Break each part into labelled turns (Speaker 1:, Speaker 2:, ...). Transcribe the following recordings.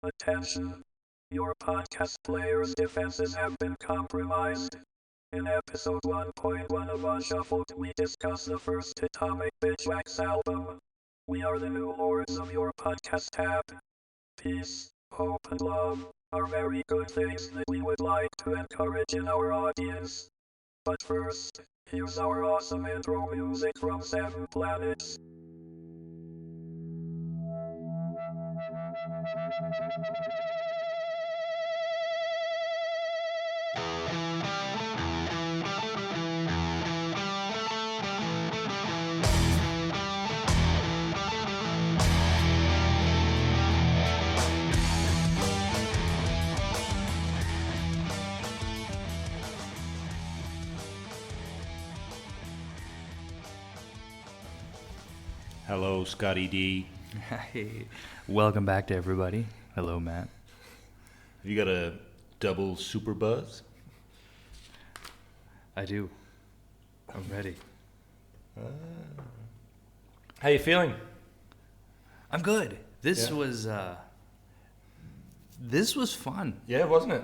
Speaker 1: Attention. Your podcast player's defenses have been compromised. In episode 1.1 of Unshuffled, we discuss the first Atomic Bitchwax album. We are the new lords of your podcast tab. Peace, hope, and love are very good things that we would like to encourage in our audience. But first, here's our awesome intro music from Seven Planets.
Speaker 2: Hello, Scotty D.
Speaker 3: Hey, welcome back to everybody. Hello, Matt.
Speaker 2: Have you got a double super buzz?
Speaker 3: I do. I'm ready.
Speaker 2: How you feeling?
Speaker 3: I'm good. This
Speaker 2: Yeah.
Speaker 3: was fun.
Speaker 2: Yeah, wasn't it?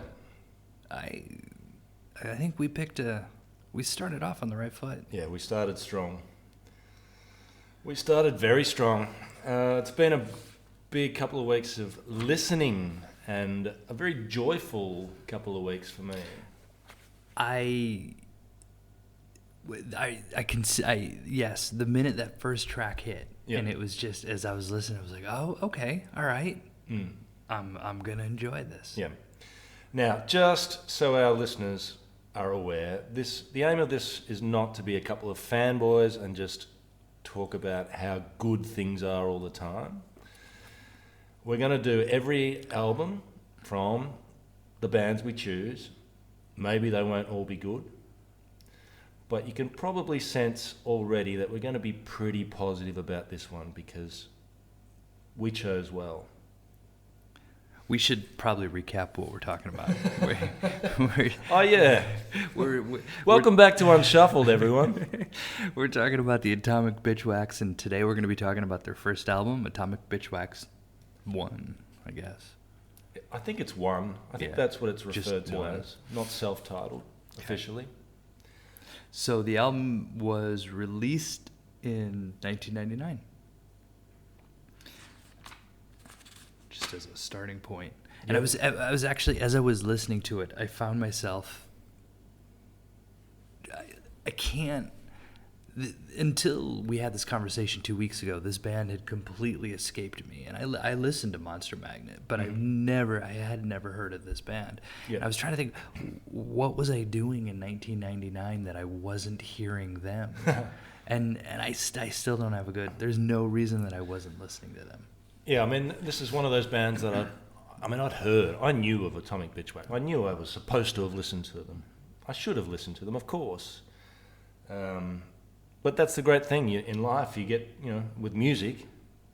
Speaker 3: I think we started off on the right foot.
Speaker 2: Yeah, we started strong. We started very strong. It's been a big couple of weeks of listening and a very joyful couple of weeks for me.
Speaker 3: Yes, the minute that first track hit,
Speaker 2: Yeah.
Speaker 3: and it was just, as I was listening, I was like, oh, okay, all right. I'm gonna enjoy this.
Speaker 2: Yeah. Now, just so our listeners are aware, the aim of this is not to be a couple of fanboys and just talk about how good things are all the time. We're going to do every album from the bands we choose. Maybe they won't all be good, but you can probably sense already that we're going to be pretty positive about this one because we chose well.
Speaker 3: We should probably recap what we're talking about.
Speaker 2: Oh yeah.
Speaker 3: we're
Speaker 2: Welcome back to Unshuffled, everyone.
Speaker 3: We're talking about the Atomic Bitchwax, and today we're going to be talking about their first album, Atomic Bitchwax I, I guess.
Speaker 2: I think it's one. I think
Speaker 3: Yeah,
Speaker 2: that's what it's
Speaker 3: just
Speaker 2: referred to
Speaker 3: one.
Speaker 2: as, not self-titled officially.
Speaker 3: So the album was released in 1999. Just as a starting point. And
Speaker 2: Yep.
Speaker 3: I was actually, as I was listening to it, I found myself, I can't, until we had this conversation 2 weeks ago, this band had completely escaped me. And I listened to Monster Magnet, but I had never heard of this band.
Speaker 2: Yeah.
Speaker 3: And I was trying to think, what was I doing in 1999 that I wasn't hearing them? and I still don't have there's no reason that I wasn't listening to them.
Speaker 2: Yeah, I mean, this is one of those bands that I knew of Atomic Bitchwax. I knew I was supposed to have listened to them. I should have listened to them, of course. But that's the great thing in life. You get, with music,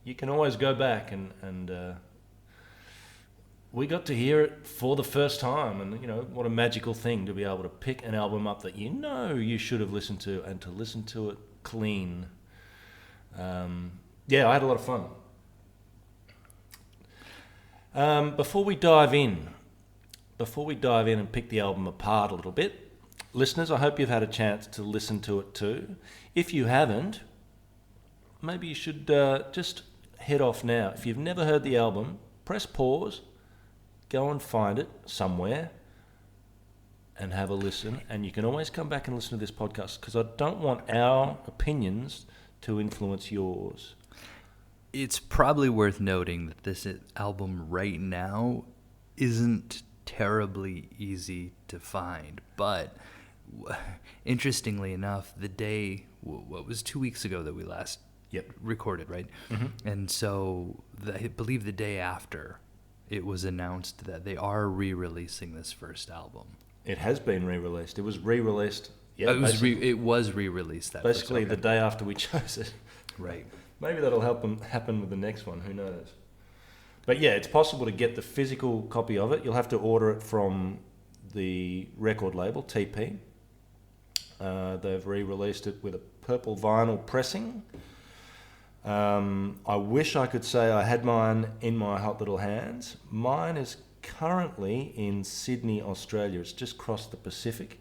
Speaker 2: you can always go back and we got to hear it for the first time. And, what a magical thing to be able to pick an album up that you should have listened to and to listen to it clean. Yeah, I had a lot of fun. Before we dive in and pick the album apart a little bit, listeners, I hope you've had a chance to listen to it too. If you haven't, maybe you should just head off now. If you've never heard the album, press pause, go and find it somewhere and have a listen. And you can always come back and listen to this podcast because I don't want our opinions to influence yours.
Speaker 3: It's probably worth noting that this album right now isn't terribly easy to find. But interestingly enough, the day, what was 2 weeks ago that we last recorded, right? Mm-hmm. And so I believe the day after, it was announced that they are re-releasing this first album.
Speaker 2: It has been re-released. It was re-released. Yeah,
Speaker 3: it was re-released.
Speaker 2: Basically, the day after we chose it.
Speaker 3: Right.
Speaker 2: Maybe that'll happen with the next one. Who knows? But yeah, it's possible to get the physical copy of it. You'll have to order it from the record label, TP. They've re-released it with a purple vinyl pressing. I wish I could say I had mine in my hot little hands. Mine is currently in Sydney, Australia. It's just crossed the Pacific.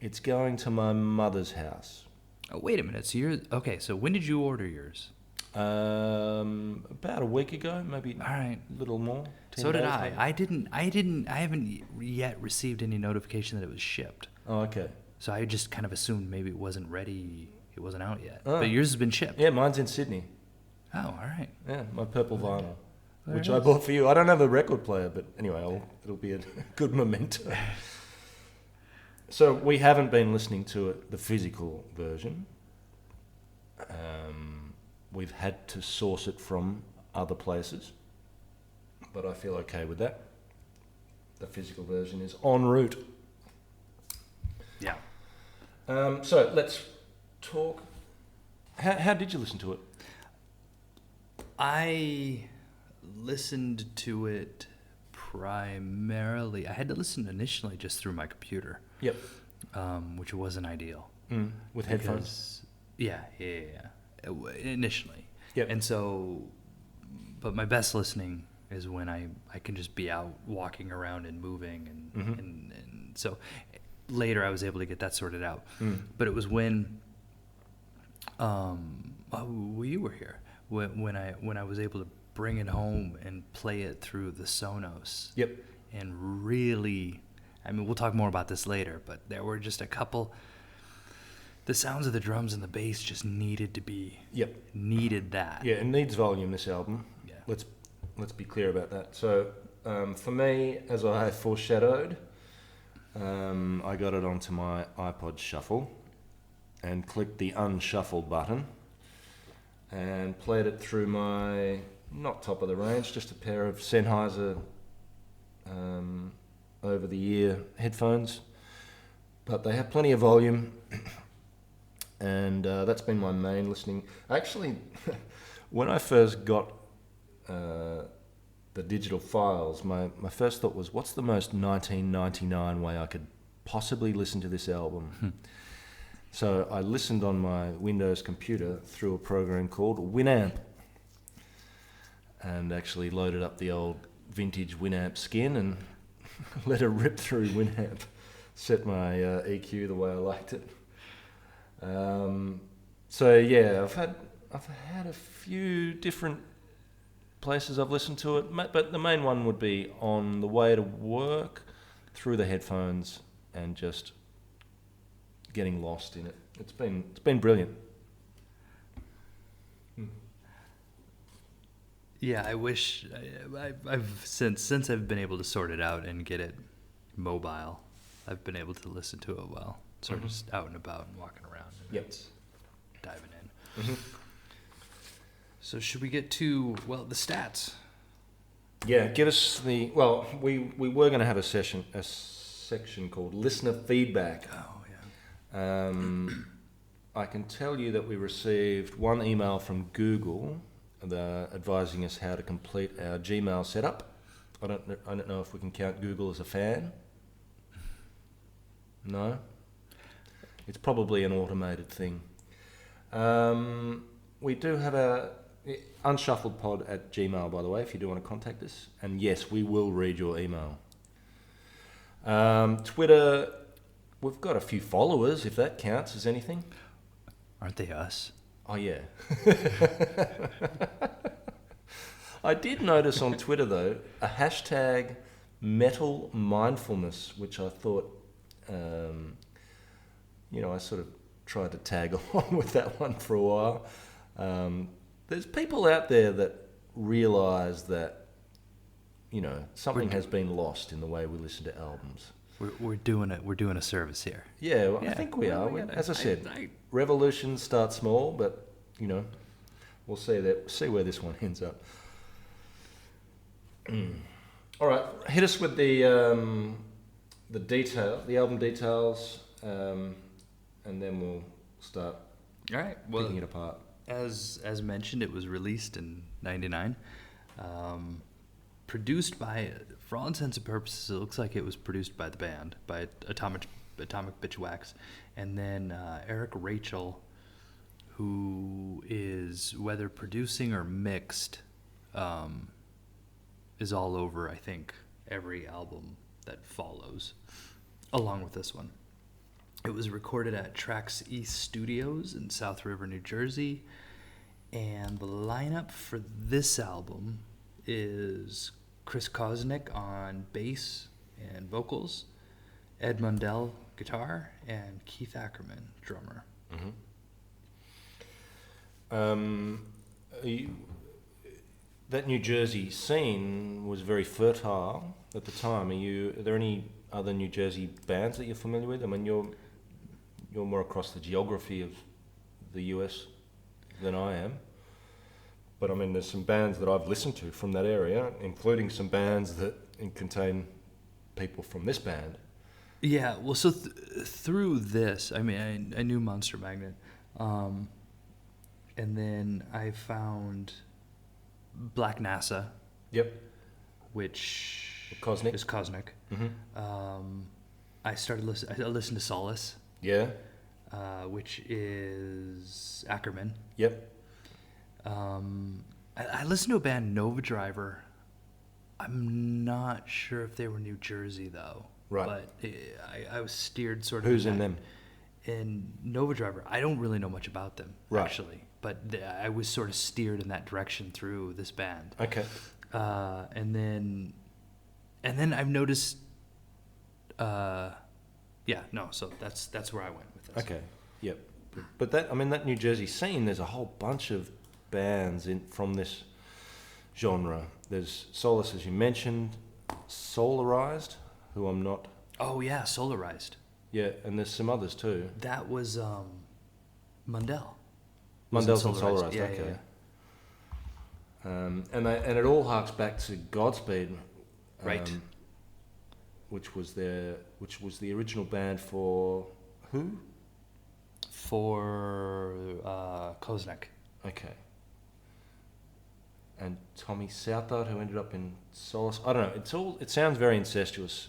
Speaker 2: It's going to my mother's house.
Speaker 3: Oh, wait a minute. So you're okay. So when did you order yours?
Speaker 2: About a week ago, maybe
Speaker 3: All right.
Speaker 2: a little more. 10
Speaker 3: So did
Speaker 2: days,
Speaker 3: I.
Speaker 2: maybe.
Speaker 3: I haven't yet received any notification that it was shipped.
Speaker 2: Oh, okay.
Speaker 3: So I just kind of assumed maybe it wasn't ready. It wasn't out yet.
Speaker 2: Oh.
Speaker 3: But yours has been shipped.
Speaker 2: Yeah, mine's in Sydney.
Speaker 3: Oh, all right.
Speaker 2: Yeah, my purple vinyl,
Speaker 3: Very
Speaker 2: which I
Speaker 3: nice.
Speaker 2: bought for you. I don't have a record player, but anyway, it'll be a good memento. So we haven't been listening to it, the physical version. We've had to source it from other places, but I feel okay with that. The physical version is en route.
Speaker 3: Yeah.
Speaker 2: So let's talk. How did you listen to it?
Speaker 3: I listened to it primarily. I had to listen initially just through my computer,
Speaker 2: Yep.
Speaker 3: which wasn't ideal.
Speaker 2: With headphones.
Speaker 3: Yeah. Initially.
Speaker 2: Yep.
Speaker 3: And so, but my best listening is when I can just be out walking around and moving, and so later I was able to get that sorted out. But it was when, you were here when I was able to bring it home and play it through the Sonos.
Speaker 2: Yep.
Speaker 3: And really, I mean, we'll talk more about this later, but there were just a couple. The sounds of the drums and the bass just needed that.
Speaker 2: Yeah, it needs volume, this album.
Speaker 3: Yeah.
Speaker 2: Let's be clear about that. So for me, as I foreshadowed, I got it onto my iPod Shuffle and clicked the unshuffle button and played it through my, not top of the range, just a pair of Sennheiser over-the-ear headphones, but they have plenty of volume. And that's been my main listening. Actually, when I first got the digital files, my first thought was, what's the most 1999 way I could possibly listen to this album? So I listened on my Windows computer through a program called Winamp, and actually loaded up the old vintage Winamp skin and let it rip through Winamp. Set my EQ the way I liked it. So yeah, I've had a few different places I've listened to it, but the main one would be on the way to work, through the headphones, and just getting lost in it. It's been brilliant.
Speaker 3: Yeah, I wish I've since I've been able to sort it out and get it mobile, I've been able to listen to it well. Sort of just out and about and walking around. And
Speaker 2: Yep.
Speaker 3: it's diving in. So should we get to the stats?
Speaker 2: Yeah, give us the we were going to have a section called listener feedback.
Speaker 3: Oh yeah.
Speaker 2: I can tell you that we received one email from Google advising us how to complete our Gmail setup. I don't know if we can count Google as a fan. No? It's probably an automated thing. We do have a unshuffledpod@gmail, by the way, if you do want to contact us. And yes, we will read your email. Twitter, we've got a few followers, if that counts as anything.
Speaker 3: Aren't they us?
Speaker 2: Oh, yeah. I did notice on Twitter, though, a hashtag metal mindfulness, which I thought, I sort of tried to tag along with that one for a while. There's people out there that realise that, something has been lost in the way we listen to albums.
Speaker 3: We're doing a service here.
Speaker 2: Yeah, well,
Speaker 3: Yeah.
Speaker 2: I think we are.
Speaker 3: Well,
Speaker 2: As I said,
Speaker 3: I-
Speaker 2: revolutions start small, but we'll see where this one ends up. All right, hit us with the album details, and then we'll start
Speaker 3: All right.
Speaker 2: picking it apart.
Speaker 3: As mentioned, it was released in '99. Produced by, for all intents and purposes, it looks like it was produced by the band, by Atomic Bitchwax, and then Eric Rachel, who is, whether producing or mixed, is all over, I think, every album that follows, along with this one. It was recorded at Trax East Studios in South River, New Jersey. And the lineup for this album is Chris Kosnick on bass and vocals, Ed Mundell guitar, and Keith Ackerman drummer.
Speaker 2: That New Jersey scene was very fertile at the time. Are there any other New Jersey bands that you're familiar with? I mean, you're more across the geography of the US than I am. But I mean, there's some bands that I've listened to from that area, including some bands that contain people from this band.
Speaker 3: Yeah, well, so through this, I mean, I knew Monster Magnet, and then I found Black NASA.
Speaker 2: Yep.
Speaker 3: Which
Speaker 2: Kosnick.
Speaker 3: is Kosnick. I listened to Solace.
Speaker 2: Yeah.
Speaker 3: Which is Ackerman.
Speaker 2: Yep.
Speaker 3: I listened to a band, Nova Driver. I'm not sure if they were New Jersey, though.
Speaker 2: Right.
Speaker 3: But I was steered sort of...
Speaker 2: Who's in them?
Speaker 3: In Nova Driver. I don't really know much about them,
Speaker 2: right.
Speaker 3: actually. But I was sort of steered in that direction through this band.
Speaker 2: Okay.
Speaker 3: And then I've noticed... so that's where I went with this.
Speaker 2: Okay. Yep. But that New Jersey scene, there's a whole bunch of bands from this genre. There's Solace, as you mentioned, Solarized, who I'm not...
Speaker 3: Oh, yeah, Solarized.
Speaker 2: Yeah, and there's some others too.
Speaker 3: That was Mundell.
Speaker 2: Mundell's on Solarized,
Speaker 3: yeah,
Speaker 2: okay.
Speaker 3: Yeah.
Speaker 2: And it all harks back to Godspeed,
Speaker 3: right?
Speaker 2: Which was the original band for who?
Speaker 3: For Kosnick.
Speaker 2: Okay. And Tommy Southard, who ended up in Solace. I don't know. It sounds very incestuous.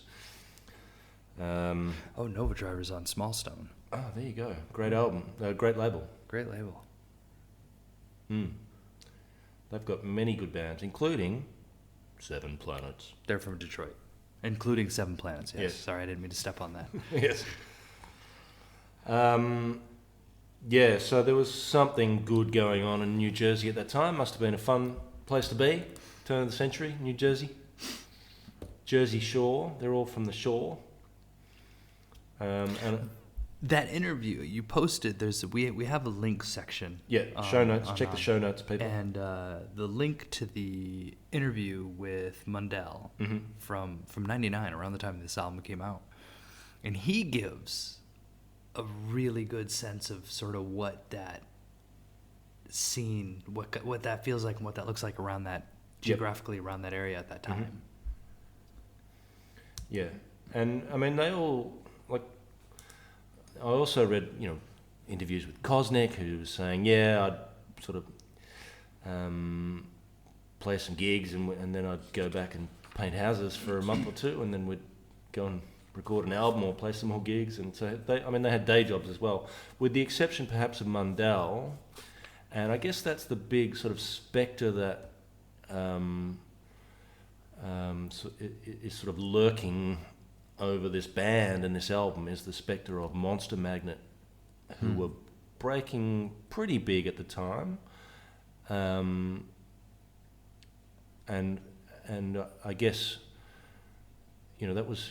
Speaker 3: Nova Driver's on Smallstone.
Speaker 2: Oh, there you go. Great album. Great label.
Speaker 3: Great label.
Speaker 2: They've got many good bands, including Seven Planets.
Speaker 3: They're from Detroit, including Seven Planets. Yes.
Speaker 2: Yes.
Speaker 3: Sorry, I didn't mean to step on that.
Speaker 2: Yes. Yeah, so there was something good going on in New Jersey at that time. Must have been a fun place to be. Turn of the century, New Jersey. Jersey Shore. They're all from the shore. And
Speaker 3: that interview you posted, we have a link section.
Speaker 2: Yeah, show notes. Check the show notes, people.
Speaker 3: And the link to the interview with Mundell from '99, around the time this album came out, and he gives a really good sense of sort of what that scene, what that feels like, and what that looks like around that geographically around that area at that time.
Speaker 2: Yeah, and I mean they all like. I also read interviews with Kosnick, who was saying, I'd sort of play some gigs and then I'd go back and paint houses for a month or two, and then we'd go and record an album or play some more gigs. And so they had day jobs as well, with the exception perhaps of Mundell. And I guess that's the big sort of spectre that is sort of lurking over this band and this album, is the spectre of Monster Magnet, who were breaking pretty big at the time. And I guess, that was...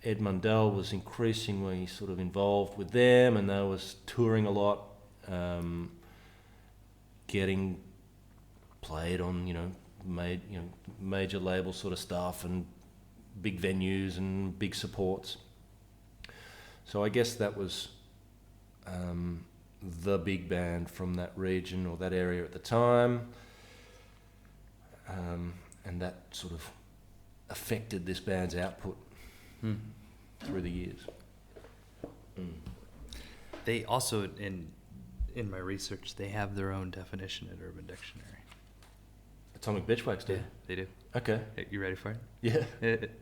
Speaker 2: Ed Mundell was increasingly sort of involved with them, and they was touring a lot, getting played on, major label sort of stuff and big venues and big supports. So I guess that was the big band from that region or that area at the time, and that sort of affected this band's output through the years.
Speaker 3: They also, in my research, they have their own definition at Urban Dictionary.
Speaker 2: Atomic Bitchwax do?
Speaker 3: Yeah, they do.
Speaker 2: Okay.
Speaker 3: Hey, you ready for it?
Speaker 2: Yeah.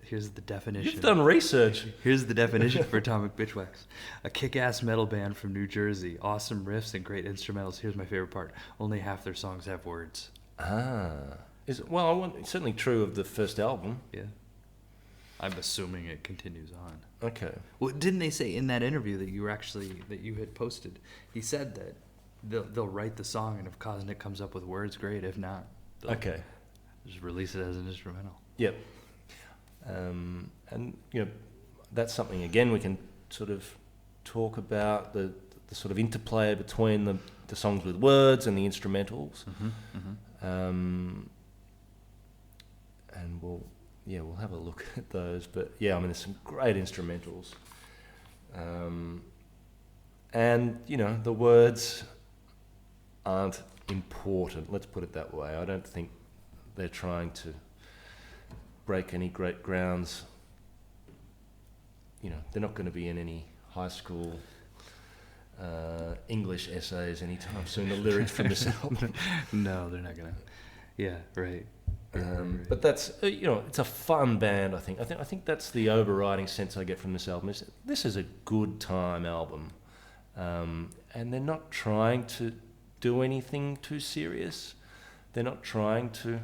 Speaker 3: Here's the definition.
Speaker 2: You've done research.
Speaker 3: Here's the definition for Atomic Bitchwax. A kick-ass metal band from New Jersey. Awesome riffs and great instrumentals. Here's my favorite part. Only half their songs have words.
Speaker 2: Ah. It's certainly true of the first album.
Speaker 3: Yeah. I'm assuming it continues on.
Speaker 2: Okay.
Speaker 3: Well, didn't they say in that interview that you had posted? He said that they'll write the song, and if Kosnick comes up with words, great. If not, they'll just release it as an instrumental.
Speaker 2: Yep. And that's something again we can sort of talk about the sort of interplay between the songs with words and the instrumentals. And we'll have a look at those. But yeah, I mean, there's some great instrumentals. And, the words aren't important, let's put it that way. I don't think they're trying to break any great grounds. They're not going to be in any high school English essays anytime soon, the lyrics from this album.
Speaker 3: No, they're not going to. Yeah, right. Right.
Speaker 2: But that's it's a fun band. I think that's the overriding sense I get from this album. Is this is a good time album, and they're not trying to do anything too serious. They're not trying to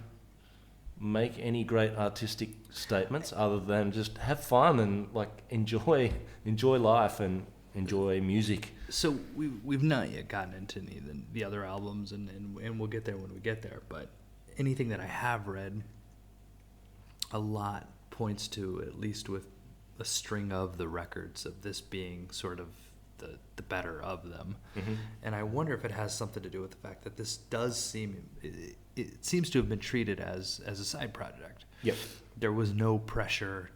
Speaker 2: make any great artistic statements other than just have fun and enjoy life and enjoy music.
Speaker 3: So we've not yet gotten into any of the other albums, and we'll get there when we get there, but anything that I have read, a lot points to, at least with a string of the records, of this being sort of the better of them. Mm-hmm. And I wonder if it has something to do with the fact that this does it seems to have been treated as a side project.
Speaker 2: Yep.
Speaker 3: There was no pressure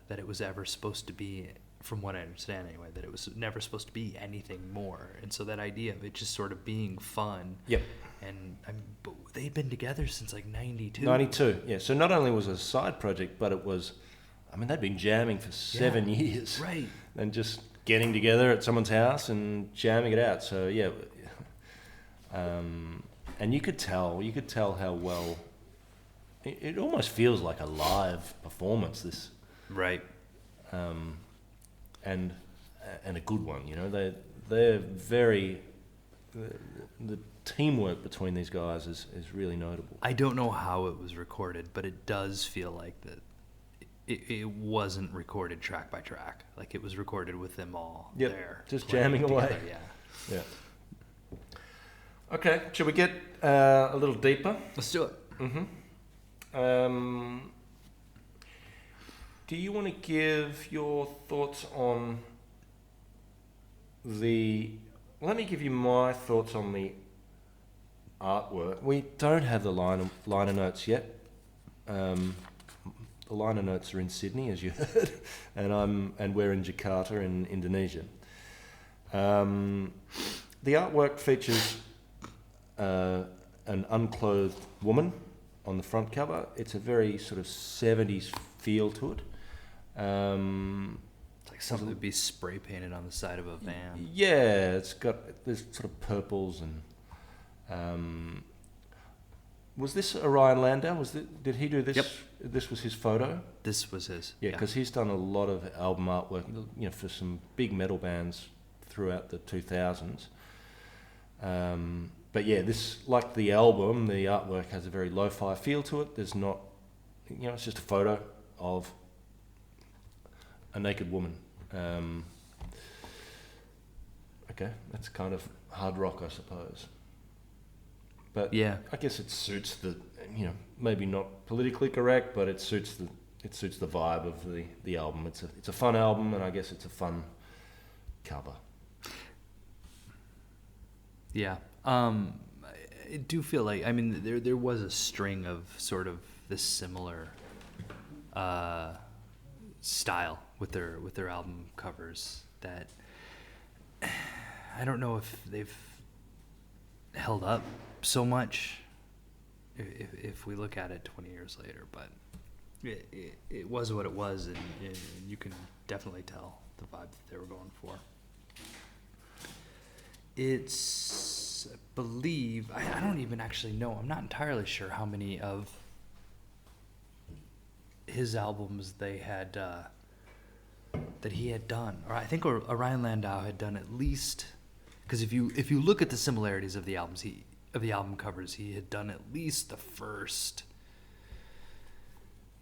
Speaker 3: that it was ever supposed to be, from what I understand anyway, that it was never supposed to be anything more. And so that idea of it just sort of being fun.
Speaker 2: Yep.
Speaker 3: And but they'd been together since 92.
Speaker 2: 92, yeah. So not only was it a side project, but it was, they'd been jamming for 7 years.
Speaker 3: Right.
Speaker 2: And just getting together at someone's house and jamming it out. So, yeah. And you could tell how well, it almost feels like a live performance, this.
Speaker 3: Right.
Speaker 2: And a good one, they're very, the teamwork between these guys is really notable.
Speaker 3: I don't know how it was recorded, but it does feel like that it wasn't recorded track by track. Like it was recorded with them all there.
Speaker 2: Just jamming away.
Speaker 3: Together, yeah.
Speaker 2: Okay, should we get a little deeper?
Speaker 3: Let's do it.
Speaker 2: Mm-hmm. Do you want to give your thoughts on let me give you my thoughts on the artwork. We don't have the liner notes yet. The liner notes are in Sydney, as you heard, and we're in Jakarta in Indonesia. The artwork features an unclothed woman on the front cover. It's a very sort of 70s feel to it.
Speaker 3: It's like something that would be spray painted on the side of a van.
Speaker 2: Yeah, there's sort of purples and. Was this Orion Landau? Did he do this?
Speaker 3: Yep.
Speaker 2: This was his photo?
Speaker 3: This was his.
Speaker 2: Yeah, because he's done a lot of album artwork, for some big metal bands throughout the 2000s. But yeah, this, like the album, the artwork has a very lo-fi feel to it. There's not, it's just a photo of a naked woman. Okay, that's kind of hard rock, I suppose. But yeah, I guess it suits the, maybe not politically correct, but it suits the vibe of the album. It's a fun album, and I guess it's a fun cover. Yeah.
Speaker 3: I do feel like, there was a string of sort of this similar style with their album covers that I don't know if they've held up so much if we look at it 20 years later, but it was what it was, and you can definitely tell the vibe that they were going for. It's albums. I believe I don't even actually know. I'm not entirely sure how many of his albums they had that he had done, or I think Orion Landau had done at least. Because if you look at the similarities of the album covers, he had done at least the first.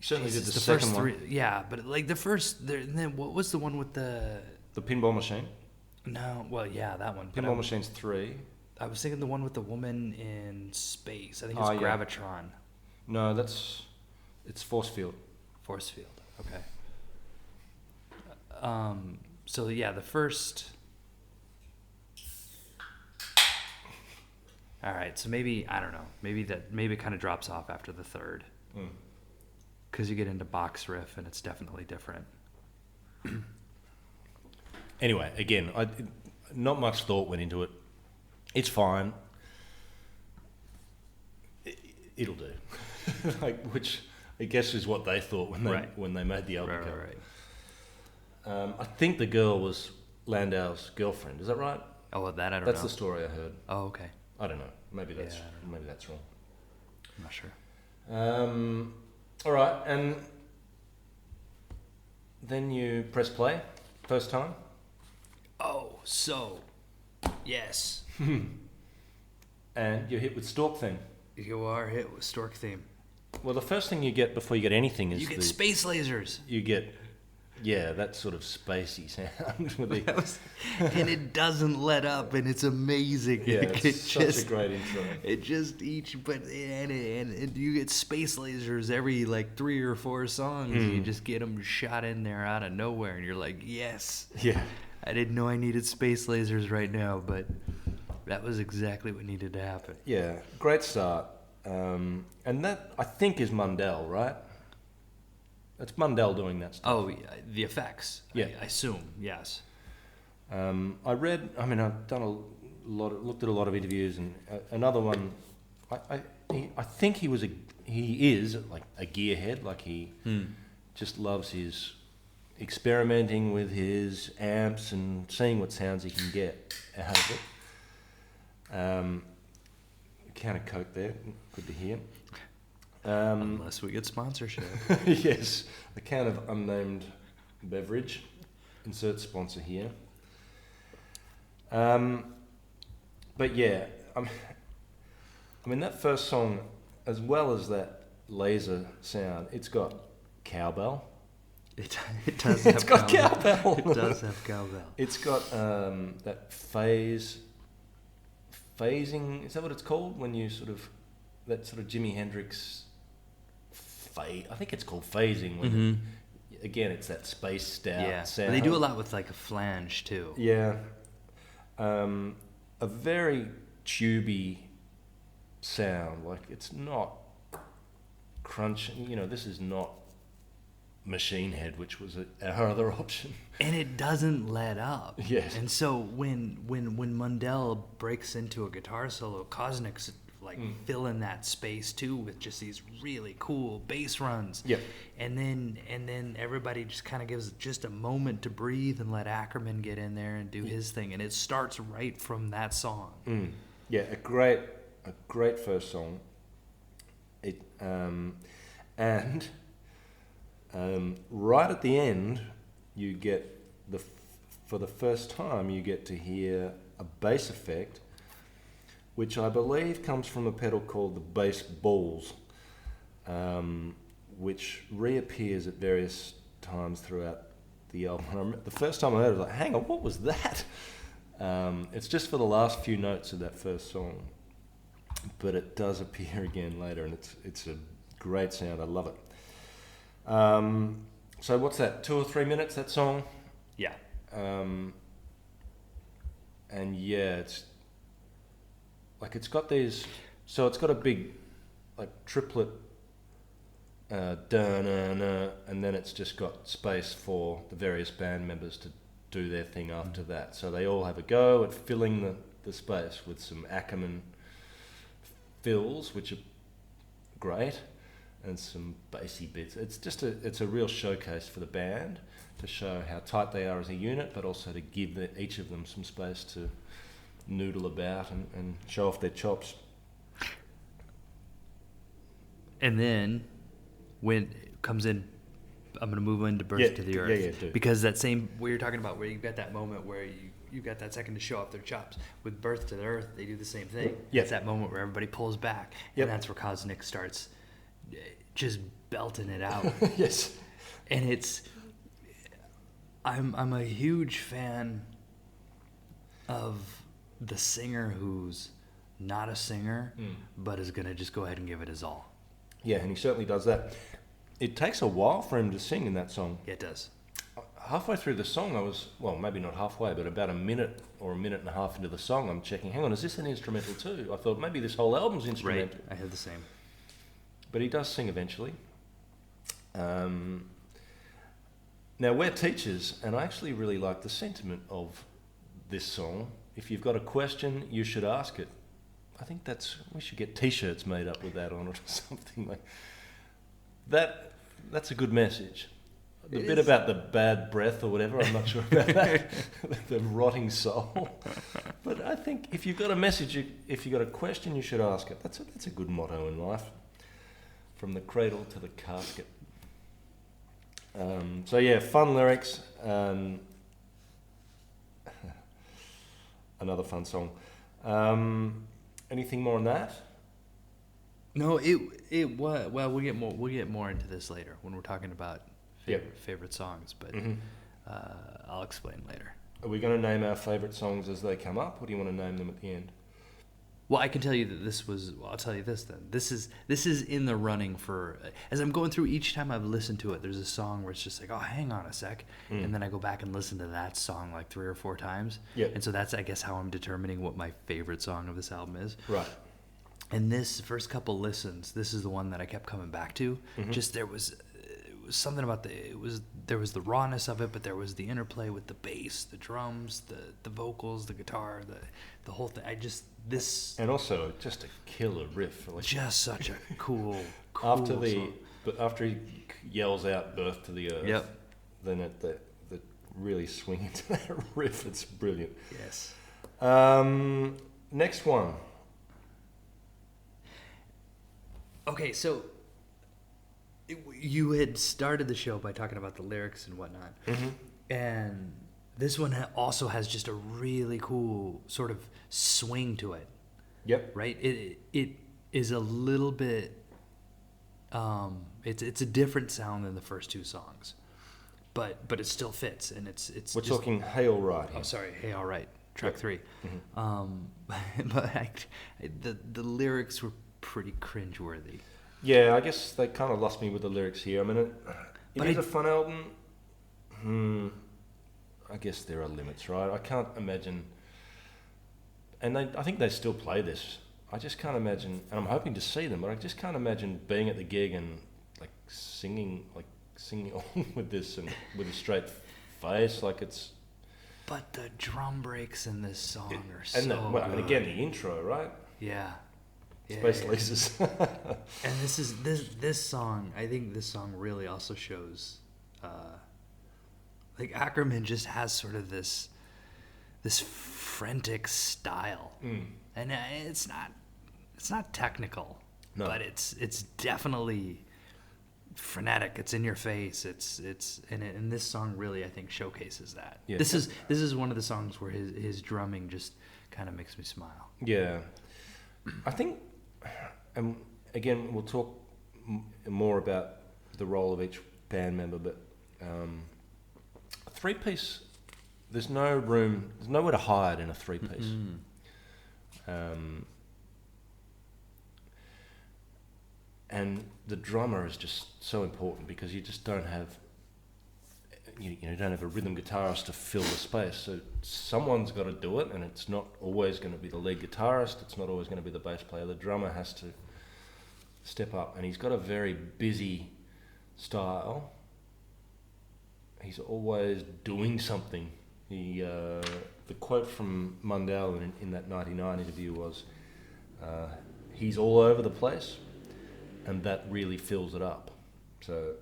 Speaker 2: Certainly did the
Speaker 3: first
Speaker 2: second
Speaker 3: three,
Speaker 2: one.
Speaker 3: yeah, but like the first. And then what was the one with the?
Speaker 2: The Pinball Machine.
Speaker 3: No, well, yeah, that one. But
Speaker 2: Pinball Machine's 3.
Speaker 3: I was thinking the one with the woman in space. I think it's
Speaker 2: Oh, yeah.
Speaker 3: Gravitron.
Speaker 2: No, it's Force Field.
Speaker 3: Force Field. Okay. So yeah, the first. All right, so maybe I don't know. Maybe it kind of drops off after the third, because you get into box riff and it's definitely different.
Speaker 2: Anyway, again, not much thought went into it. It's fine. It'll do. Which I guess is what they thought when they made the album cover.
Speaker 3: Right.
Speaker 2: I think the girl was Landau's girlfriend. Is that right?
Speaker 3: Oh, well, that I don't know.
Speaker 2: That's the story I heard.
Speaker 3: Oh, okay.
Speaker 2: I don't know. Maybe that's
Speaker 3: I don't know.
Speaker 2: wrong.
Speaker 3: I'm not sure.
Speaker 2: All right, and then you press play first time.
Speaker 3: Oh, so yes,
Speaker 2: And you're hit with Stork Theme.
Speaker 3: you are hit with Stork Theme.
Speaker 2: Well, the first thing you get before you get anything is
Speaker 3: You get space lasers.
Speaker 2: You get, that sort of spacey sound. With the,
Speaker 3: And it doesn't let up, and it's amazing.
Speaker 2: yeah,
Speaker 3: Like,
Speaker 2: it's such a great intro.
Speaker 3: It just and you get space lasers every like 3 or 4 songs. You just get them shot in there out of nowhere, and you're like, yes.
Speaker 2: Yeah.
Speaker 3: I didn't know I needed space lasers right now, but that was exactly what needed to happen.
Speaker 2: Yeah, great start. And that, I think, is Mundell, right? That's Mundell doing that stuff.
Speaker 3: Oh, yeah, the effects.
Speaker 2: Yeah.
Speaker 3: I assume, yes.
Speaker 2: I've done looked at a lot of interviews, and another one, I think he is like a gearhead, like he just loves his experimenting with his amps and seeing what sounds he can get out of it. Can of Coke there, good to hear.
Speaker 3: Unless we get sponsorship.
Speaker 2: Yes, a can of unnamed beverage. Insert sponsor here. But yeah, I mean that first song, as well as that laser sound, it's got cowbell.
Speaker 3: It does have
Speaker 2: got cowbell.
Speaker 3: It does have cowbell.
Speaker 2: It's got that phasing. Is that what it's called when you that sort of Jimi Hendrix phase? I think it's called phasing. When again, it's that space stout sound.
Speaker 3: But they do a lot with like a flange too.
Speaker 2: Yeah, a very tubey sound. Like it's not crunching. This is not Machine Head, which was our other option.
Speaker 3: And it doesn't let up.
Speaker 2: Yes.
Speaker 3: And so when Mundell breaks into a guitar solo, Kosnick's like filling that space too with just these really cool bass runs.
Speaker 2: Yep.
Speaker 3: And then everybody just kind of gives just a moment to breathe and let Ackerman get in there and do his thing, and it starts right from that song.
Speaker 2: Yeah, a great first song. It and right at the end, you get for the first time you get to hear a bass effect, which I believe comes from a pedal called the bass balls, which reappears at various times throughout the album. The first time I heard it, I was like, hang on, what was that? It's just for the last few notes of that first song, but it does appear again later, and it's a great sound. I love it. So what's that, 2 or 3 minutes, that song?
Speaker 3: Yeah.
Speaker 2: And yeah, it's like it's got these, so it's got a big like triplet da-na-na, and then it's just got space for the various band members to do their thing after that. So they all have a go at filling the space with some Ackerman fills, which are great, and some bassy bits. It's a real showcase for the band to show how tight they are as a unit, but also to give each of them some space to noodle about and show off their chops.
Speaker 3: And then when it comes in, I'm going to move into Birth to the Earth.
Speaker 2: Do.
Speaker 3: Because that same, where you're talking about, where you've got that moment where you've got that second to show off their chops. With Birth to the Earth, they do the same thing.
Speaker 2: Yep.
Speaker 3: It's that moment where everybody pulls back.
Speaker 2: Yep.
Speaker 3: And that's where Cosnick starts just belting it out.
Speaker 2: Yes.
Speaker 3: And it's, I'm a huge fan of the singer who's not a singer, but is going to just go ahead and give it his all.
Speaker 2: Yeah, and he certainly does that. It takes a while for him to sing in that song.
Speaker 3: Yeah, it does.
Speaker 2: Halfway through the song, I was, well, maybe not halfway, but about a minute or a minute and a half into the song, I'm checking, hang on, is this an instrumental too? I thought maybe this whole album's instrumental.
Speaker 3: Right, I had the same.
Speaker 2: But he does sing eventually. Now, we're teachers, and I actually really like the sentiment of this song. If you've got a question, you should ask it. I think we should get T-shirts made up with that on it or something like that. That's a good message. The bit about the bad breath or whatever, I'm not sure about that. The rotting soul. But I think if you've got a message, if you've got a question, you should ask it. That's a good motto in life. From the cradle to the casket. So yeah, fun lyrics. Another fun song. Anything more on that?
Speaker 3: No, it was, well, we'll get more into this later when we're talking about favorite songs, but I'll explain later.
Speaker 2: Are we going to name our favourite songs as they come up, or do you want to name them at the end?
Speaker 3: Well, I can tell you that this was. Well, I'll tell you this then. This is in the running for. As I'm going through each time I've listened to it, there's a song where it's just like, oh, hang on a sec, and then I go back and listen to that song like 3 or 4 times.
Speaker 2: Yeah.
Speaker 3: And so that's, I guess, how I'm determining what my favorite song of this album is.
Speaker 2: Right.
Speaker 3: And this first couple listens, this is the one that I kept coming back to. Just it was something about there was the rawness of it, but there was the interplay with the bass, the drums, the vocals, the guitar, the whole thing.
Speaker 2: And also just a killer riff. Like,
Speaker 3: just such a cool
Speaker 2: after
Speaker 3: song.
Speaker 2: After he yells out "Birth to the Earth,"
Speaker 3: Yep.
Speaker 2: Then the really swing into that riff. It's brilliant.
Speaker 3: Yes.
Speaker 2: Next one.
Speaker 3: Okay, so you had started the show by talking about the lyrics and whatnot, and this one also has just a really cool sort of swing to it.
Speaker 2: Yep.
Speaker 3: Right. It is a little bit. It's a different sound than the first 2 songs, but it still fits, and it's.
Speaker 2: We're
Speaker 3: just,
Speaker 2: talking "Hey All Right."
Speaker 3: Oh, sorry. Hey, all right. Track 3.
Speaker 2: Mm-hmm.
Speaker 3: But the lyrics were pretty cringeworthy.
Speaker 2: Yeah, I guess they kind of lost me with the lyrics here. I mean, it is a fun album. I guess there are limits, right? I can't imagine, and I think they still play this. I just can't imagine, and I'm hoping to see them, but I just can't imagine being at the gig and singing along with this and with a straight face, like it's.
Speaker 3: But the drum breaks in this song are so
Speaker 2: good. And again, the intro, right?
Speaker 3: Yeah.
Speaker 2: Space Lasers.
Speaker 3: And this song, I think this song really also shows, Ackerman just has sort of this frantic style, and it's not technical,
Speaker 2: no.
Speaker 3: But it's definitely frenetic. It's in your face. And this song really, I think, showcases that.
Speaker 2: Yeah.
Speaker 3: This is one of the songs where his drumming just kind of makes me smile.
Speaker 2: Yeah, I think. And again, we'll talk more about the role of each band member, but a 3-piece, there's nowhere to hide in a 3-piece. And the drummer is just so important because you just don't have, you don't have a rhythm guitarist to fill the space. So someone's got to do it, and it's not always going to be the lead guitarist. It's not always going to be the bass player. The drummer has to step up, and he's got a very busy style. He's always doing something. The quote from Mundell in that 99 interview was, he's all over the place, and that really fills it up. So,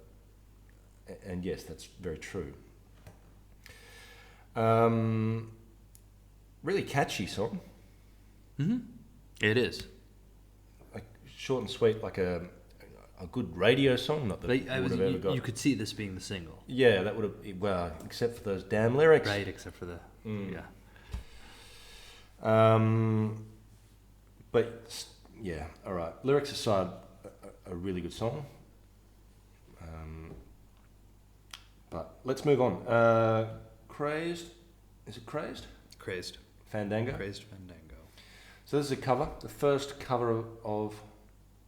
Speaker 2: and yes, that's very true. Really catchy song.
Speaker 3: It is.
Speaker 2: Like short and sweet, like a good radio song. Not that it would have ever got.
Speaker 3: You could see this being the single.
Speaker 2: Yeah, that would have. Well, except for those damn lyrics.
Speaker 3: Right, except for the... Yeah.
Speaker 2: But yeah, all right. Lyrics aside, a really good song. But let's move on. Crazed. Is it Crazed?
Speaker 3: Crazed.
Speaker 2: Fandango.
Speaker 3: Crazed Fandango.
Speaker 2: So this is a cover, the first cover of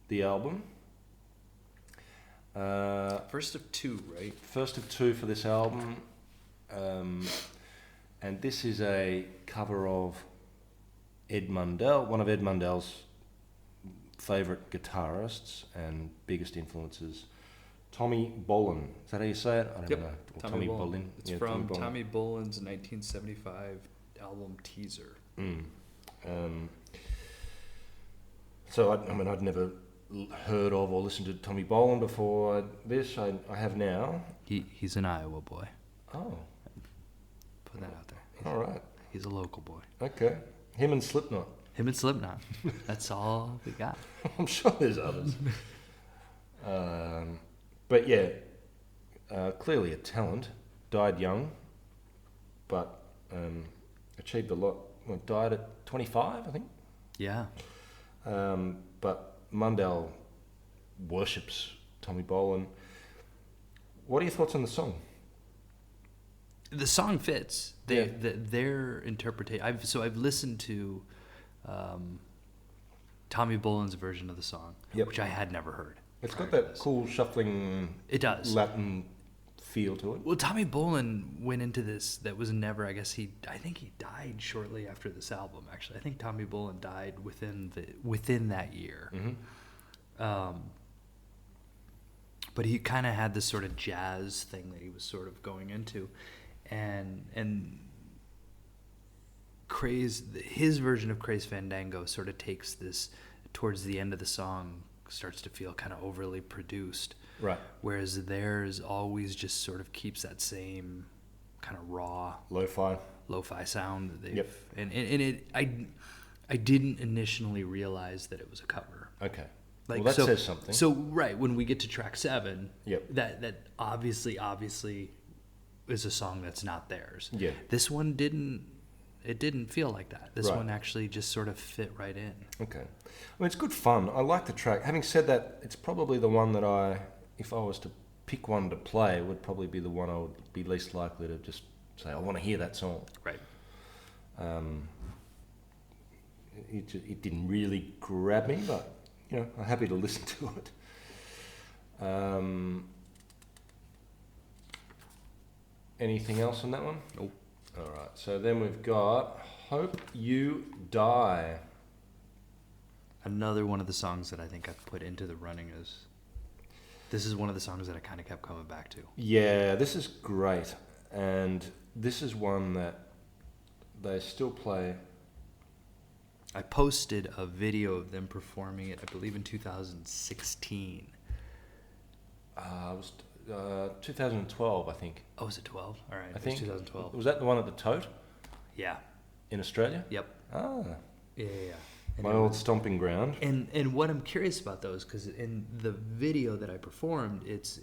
Speaker 2: the album.
Speaker 3: First of two, right?
Speaker 2: First of two for this album. And this is a cover of Ed Mundell, one of Ed Mundell's favourite guitarists and biggest influences, Tommy Bolin. Is that how you say it? I don't know. Or
Speaker 3: Tommy Bolin.
Speaker 2: Bolin.
Speaker 3: It's
Speaker 2: Yeah,
Speaker 3: from
Speaker 2: Tommy
Speaker 3: Bolin's 1975 album Teaser.
Speaker 2: So I'd never heard of or listened to Tommy Bolin before this. I have now.
Speaker 3: He's an Iowa boy.
Speaker 2: Oh,
Speaker 3: Put that out there.
Speaker 2: all right.
Speaker 3: He's a local boy.
Speaker 2: Okay. Him and Slipknot.
Speaker 3: Him and Slipknot. That's all we got.
Speaker 2: I'm sure there's others. But yeah, clearly a talent. Died young, but achieved a lot. Well, died at 25, I think.
Speaker 3: Yeah.
Speaker 2: But Mundell worships Tommy Bolin. What are your thoughts on the song?
Speaker 3: The song fits. Their interpretation. I've listened to Tommy Bolin's version of the song, which I had never heard.
Speaker 2: It's got that cool shuffling.
Speaker 3: It does.
Speaker 2: Latin feel to it.
Speaker 3: Well, Tommy Bolin went into this. That was never. I think he died shortly after this album. Actually, I think Tommy Bolin died within that year. But he kind of had this sort of jazz thing that he was sort of going into, and his version of Crazed Fandango sort of takes this towards the end of the song, starts to feel kind of overly produced.
Speaker 2: Right.
Speaker 3: Whereas theirs always just sort of keeps that same kind of raw lo-fi sound that they've I didn't initially realize that it was a cover.
Speaker 2: Okay. Well, that says something.
Speaker 3: So right, when we get to track 7,
Speaker 2: Yep.
Speaker 3: that obviously is a song that's not theirs.
Speaker 2: Yeah.
Speaker 3: This one didn't feel like that. This
Speaker 2: Right.
Speaker 3: one actually just sort of fit right in.
Speaker 2: Okay. Well, it's good fun. I like the track. Having said that, it's probably the one that if I was to pick one to play, it would probably be the one I would be least likely to just say, I want to hear that song.
Speaker 3: Right.
Speaker 2: It didn't really grab me, but, I'm happy to listen to it. Anything else on that one?
Speaker 3: Nope.
Speaker 2: All right. So then we've got Hope You Die.
Speaker 3: Another one of the songs that I think I've put into the running is... This is one of the songs that I kind of kept coming back to.
Speaker 2: Yeah, this is great. And this is one that they still play.
Speaker 3: I posted a video of them performing it, I believe in 2016.
Speaker 2: It was 2012, I think.
Speaker 3: Oh, was it 12? All right,
Speaker 2: I think
Speaker 3: 2012.
Speaker 2: Was that the one at the Tote
Speaker 3: Yeah.
Speaker 2: in Australia?
Speaker 3: Yep.
Speaker 2: Ah,
Speaker 3: Yeah. And
Speaker 2: my old stomping ground.
Speaker 3: And what I'm curious about those, because in the video that I performed, it's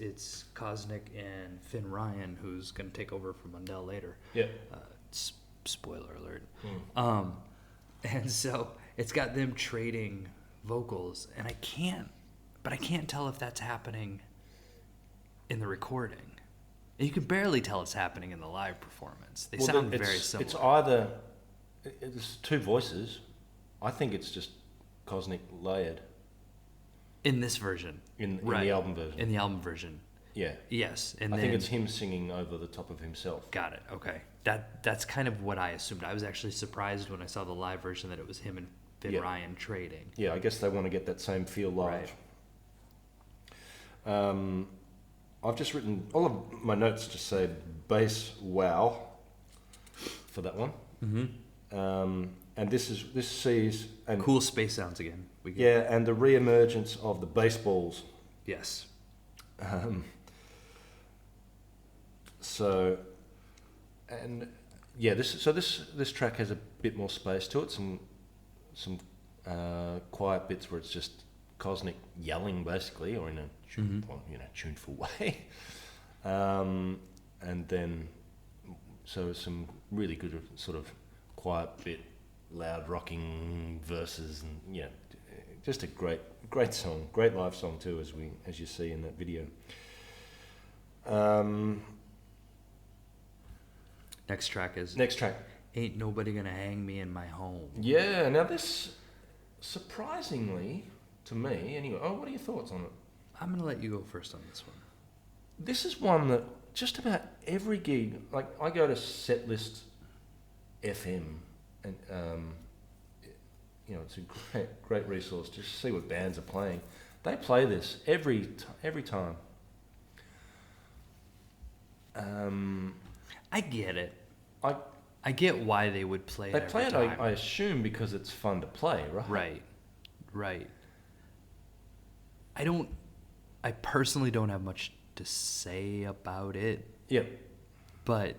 Speaker 3: Kosnick and Finn Ryan who's going to take over from Mundell later.
Speaker 2: Yeah.
Speaker 3: Spoiler alert. And so it's got them trading vocals, and I can't tell if that's happening in the recording. And you can barely tell it's happening in the live performance. They sound very similar.
Speaker 2: It's either it's two voices. I think it's just Kosnick layered
Speaker 3: in this version.
Speaker 2: In the album version.
Speaker 3: In the album version.
Speaker 2: Yeah.
Speaker 3: Yes.
Speaker 2: And I think it's him singing over the top of himself.
Speaker 3: Got it. Okay. That's kind of what I assumed. I was actually surprised when I saw the live version that it was him and Finn Ryan trading.
Speaker 2: Yeah, I guess they want to get that same feel live. Right. I've just written, all of my notes just say bass wow for that one. Mm-hmm. And this sees... and
Speaker 3: cool space sounds again.
Speaker 2: And the re-emergence of the baseballs.
Speaker 3: Yes.
Speaker 2: So, and yeah, this track has a bit more space to it. Some quiet bits where it's just cosmic yelling, basically, or in a tuneful way. And then so some really good sort of quiet bit, loud rocking verses, and yeah, just a great song, great live song too, as you see in that video.
Speaker 3: Next track Ain't Nobody Gonna Hang Me in My Home.
Speaker 2: Yeah, now this, surprisingly to me anyway. Oh, what are your thoughts on it?
Speaker 3: I'm gonna let you go first on this one.
Speaker 2: This is one that just about every gig, like I go to Setlist FM, and it's a great resource to see what bands are playing. They play this every time.
Speaker 3: I get it.
Speaker 2: I
Speaker 3: get why they would play it.
Speaker 2: They play it,
Speaker 3: every time.
Speaker 2: I assume, because it's fun to play, right?
Speaker 3: Right. I personally don't have much to say about it.
Speaker 2: Yeah.
Speaker 3: But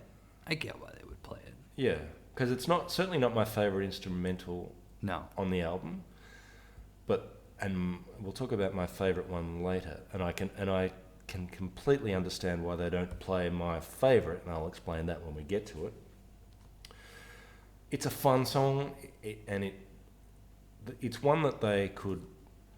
Speaker 3: I get why they would play it.
Speaker 2: Yeah, because it's certainly not my favourite instrumental on the album. And we'll talk about my favourite one later. And I can completely understand why they don't play my favourite, and I'll explain that when we get to it. It's a fun song, it's one that they could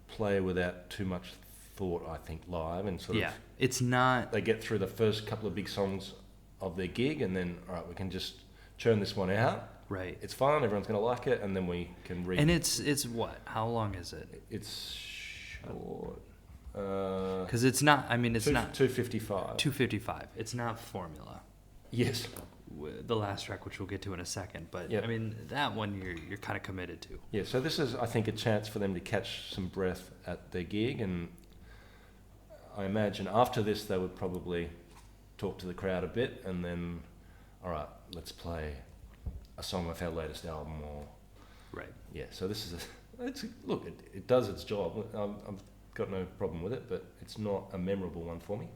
Speaker 2: play without too much thought, I think, live, and sort of...
Speaker 3: Yeah, it's not...
Speaker 2: They get through the first couple of big songs of their gig, and then, all right, we can just churn this one out.
Speaker 3: Right.
Speaker 2: It's fun, everyone's going to like it, and then we can
Speaker 3: And it's what? How long is it?
Speaker 2: It's short.
Speaker 3: Because it's not... I mean, it's not...
Speaker 2: 2:55.
Speaker 3: 2:55. It's not Formula.
Speaker 2: Yes.
Speaker 3: The last track, which we'll get to in a second, but
Speaker 2: yep.
Speaker 3: I mean, that one you're kind of committed to.
Speaker 2: Yeah, so this is, I think, a chance for them to catch some breath at their gig, and I imagine after this they would probably talk to the crowd a bit, and then, all right, let's play a song off our latest album, or...
Speaker 3: Right.
Speaker 2: Yeah, so this is look, it does its job. I've got no problem with it, but it's not a memorable one for me.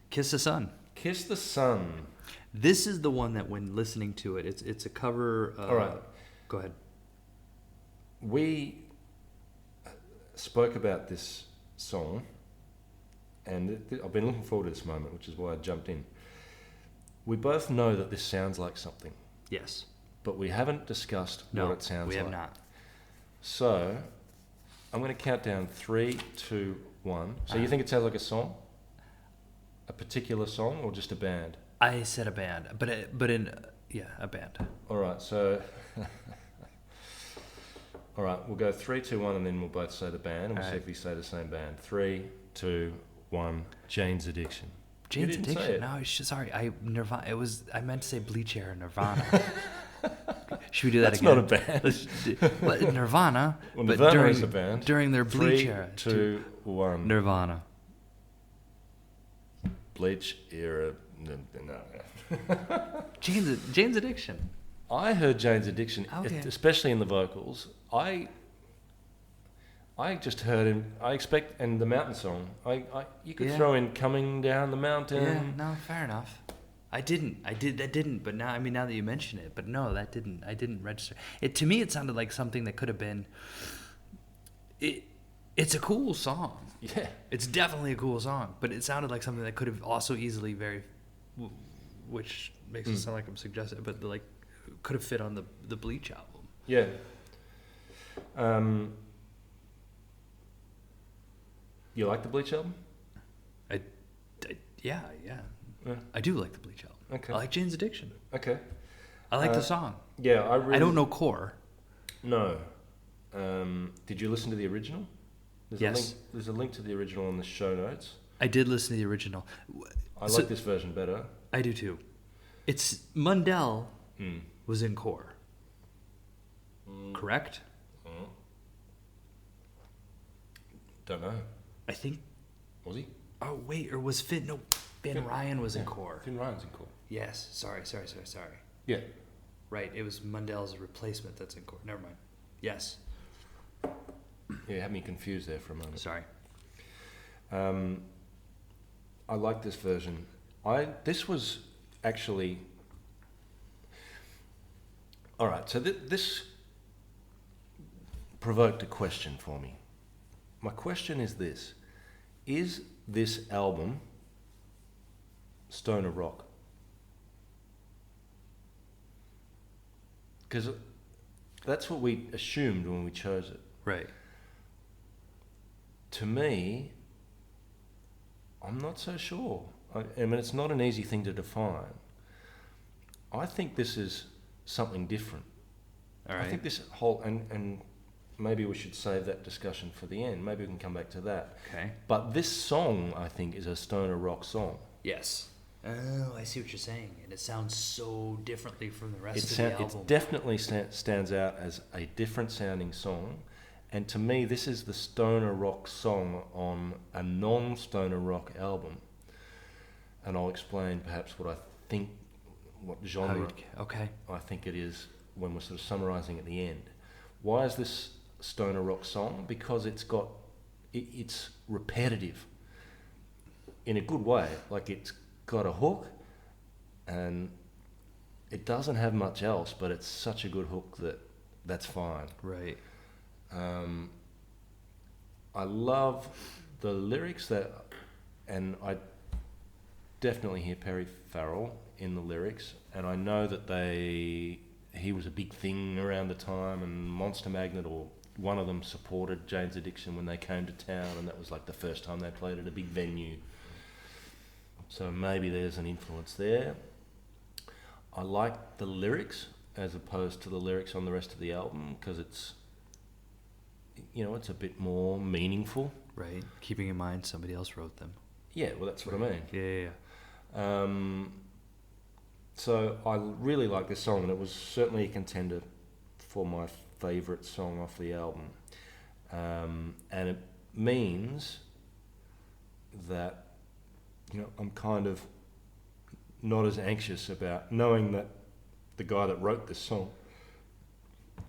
Speaker 3: Kiss the Sun.
Speaker 2: Kiss the Sun.
Speaker 3: This is the one that, when listening to it, it's a cover.
Speaker 2: All right.
Speaker 3: Go ahead.
Speaker 2: We spoke about this song, and I've been looking forward to this moment, which is why I jumped in. We both know that this sounds like something.
Speaker 3: Yes.
Speaker 2: But we haven't discussed what it sounds like.
Speaker 3: We have not.
Speaker 2: So, I'm going to count down 3, 2, 1. So you think it sounds like a song? A particular song, or just a band?
Speaker 3: I said a band, but a band.
Speaker 2: All right, so... All right, we'll go 3, 2, 1, and then we'll both say the band, and we'll see if we say the same band. 3, 2, 1, Jane's Addiction.
Speaker 3: Jane's Addiction? No, sorry, Nirvana. I meant to say Bleach Era Nirvana. Should we do that again?
Speaker 2: That's not a band.
Speaker 3: What, Nirvana?
Speaker 2: Well, Nirvana is a band.
Speaker 3: During their Bleach
Speaker 2: 3,
Speaker 3: Era.
Speaker 2: 2, 1.
Speaker 3: Nirvana.
Speaker 2: Bleach Era... No.
Speaker 3: Jane's Addiction.
Speaker 2: I heard Jane's Addiction, especially in the vocals. I just heard him. And the Mountain Song. You could throw in Coming Down the Mountain.
Speaker 3: Yeah, no, fair enough. That didn't. But now that you mention it, but no, that didn't. I didn't register. To me, it sounded like something that could have been. It's a cool song.
Speaker 2: Yeah,
Speaker 3: it's definitely a cool song, but it sounded like something that could have also easily which makes it sound like I'm suggesting, but like could have fit on the Bleach album.
Speaker 2: Yeah. You like the Bleach album?
Speaker 3: Yeah. I do like the Bleach album.
Speaker 2: Okay.
Speaker 3: I like Jane's Addiction.
Speaker 2: Okay.
Speaker 3: I like the song.
Speaker 2: Yeah,
Speaker 3: I don't know Core.
Speaker 2: No. Did you listen to the original?
Speaker 3: Yes.
Speaker 2: There's a link to the original in the show notes.
Speaker 3: I did listen to the original.
Speaker 2: I like this version better.
Speaker 3: I do too. It's Mundell was in Core. Correct?
Speaker 2: Don't know.
Speaker 3: I think.
Speaker 2: Was he?
Speaker 3: Oh wait, or was Finn? No, Ben Ryan was in Core.
Speaker 2: Finn Ryan's in Core.
Speaker 3: Yes. Sorry.
Speaker 2: Yeah.
Speaker 3: Right. It was Mundell's replacement that's in Core. Never mind. Yes.
Speaker 2: Yeah, you had me confused there for a moment.
Speaker 3: Sorry.
Speaker 2: I like this version. This was actually... All right, so this provoked a question for me. My question is this: is this album stoner rock? Because that's what we assumed when we chose it.
Speaker 3: Right.
Speaker 2: To me, I'm not so sure. I mean, it's not an easy thing to define. I think this is something different.
Speaker 3: All right.
Speaker 2: I think this whole, and maybe we should save that discussion for the end. Maybe we can come back to that.
Speaker 3: Okay.
Speaker 2: But this song, I think, is a stoner rock song.
Speaker 3: Yes. Oh, I see what you're saying. And it sounds so differently from the rest of the album.
Speaker 2: It definitely stands out as a different sounding song. And to me, this is the stoner rock song on a non-stoner rock album. And I'll explain perhaps what I think, what genre
Speaker 3: Okay.
Speaker 2: I think it is when we're sort of summarising at the end. Why is this stoner rock song? Because it's repetitive in a good way. Like, it's got a hook and it doesn't have much else, but it's such a good hook that's fine.
Speaker 3: Right.
Speaker 2: I love the lyrics and I definitely hear Perry Farrell in the lyrics, and I know that he was a big thing around the time, and Monster Magnet, or one of them, supported Jane's Addiction when they came to town, and that was like the first time they played at a big venue. So maybe there's an influence there. I like the lyrics as opposed to the lyrics on the rest of the album, because it's a bit more meaningful.
Speaker 3: Right. Keeping in mind somebody else wrote them.
Speaker 2: Yeah, well, that's what I mean.
Speaker 3: Yeah.
Speaker 2: So I really like this song, and it was certainly a contender for my favourite song off the album. And it means that, I'm kind of not as anxious about knowing that the guy that wrote this song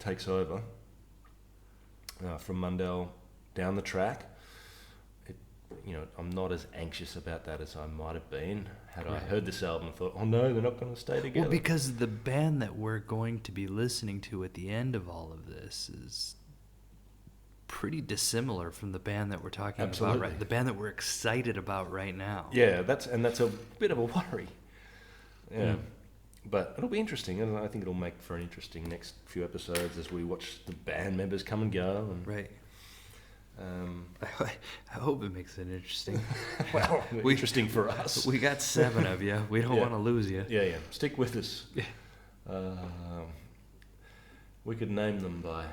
Speaker 2: takes over from Mundell down the track. I'm not as anxious about that as I might have been had I heard this album and thought, oh no, they're not going to stay together.
Speaker 3: Well, because the band that we're going to be listening to at the end of all of this is pretty dissimilar from the band that we're talking about, right? The band that we're excited about right now.
Speaker 2: Yeah, that's a bit of a worry. Yeah. But it'll be interesting, and I think it'll make for an interesting next few episodes as we watch the band members come and go. And,
Speaker 3: right. I hope it makes it interesting.
Speaker 2: Well, interesting for us.
Speaker 3: We got 7 of you. We don't want to lose you.
Speaker 2: Yeah. Stick with us. We could name them by...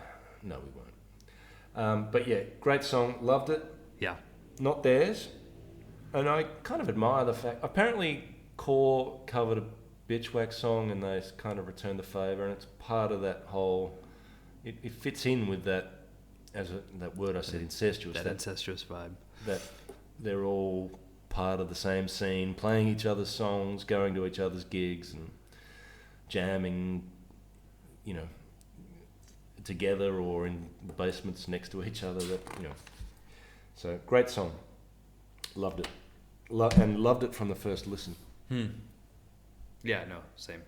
Speaker 2: No, we won't. But yeah, great song. Loved it.
Speaker 3: Yeah.
Speaker 2: Not theirs. And I kind of admire the fact... Apparently, Core covered a Bitchwax song and they kind of returned the favour, and it's part of that whole... It fits in with that... that word I said, incestuous.
Speaker 3: That incestuous vibe.
Speaker 2: That they're all part of the same scene, playing each other's songs, going to each other's gigs and jamming, together or in the basements next to each other. So great song. Loved it. And loved it from the first listen.
Speaker 3: Yeah, no, same.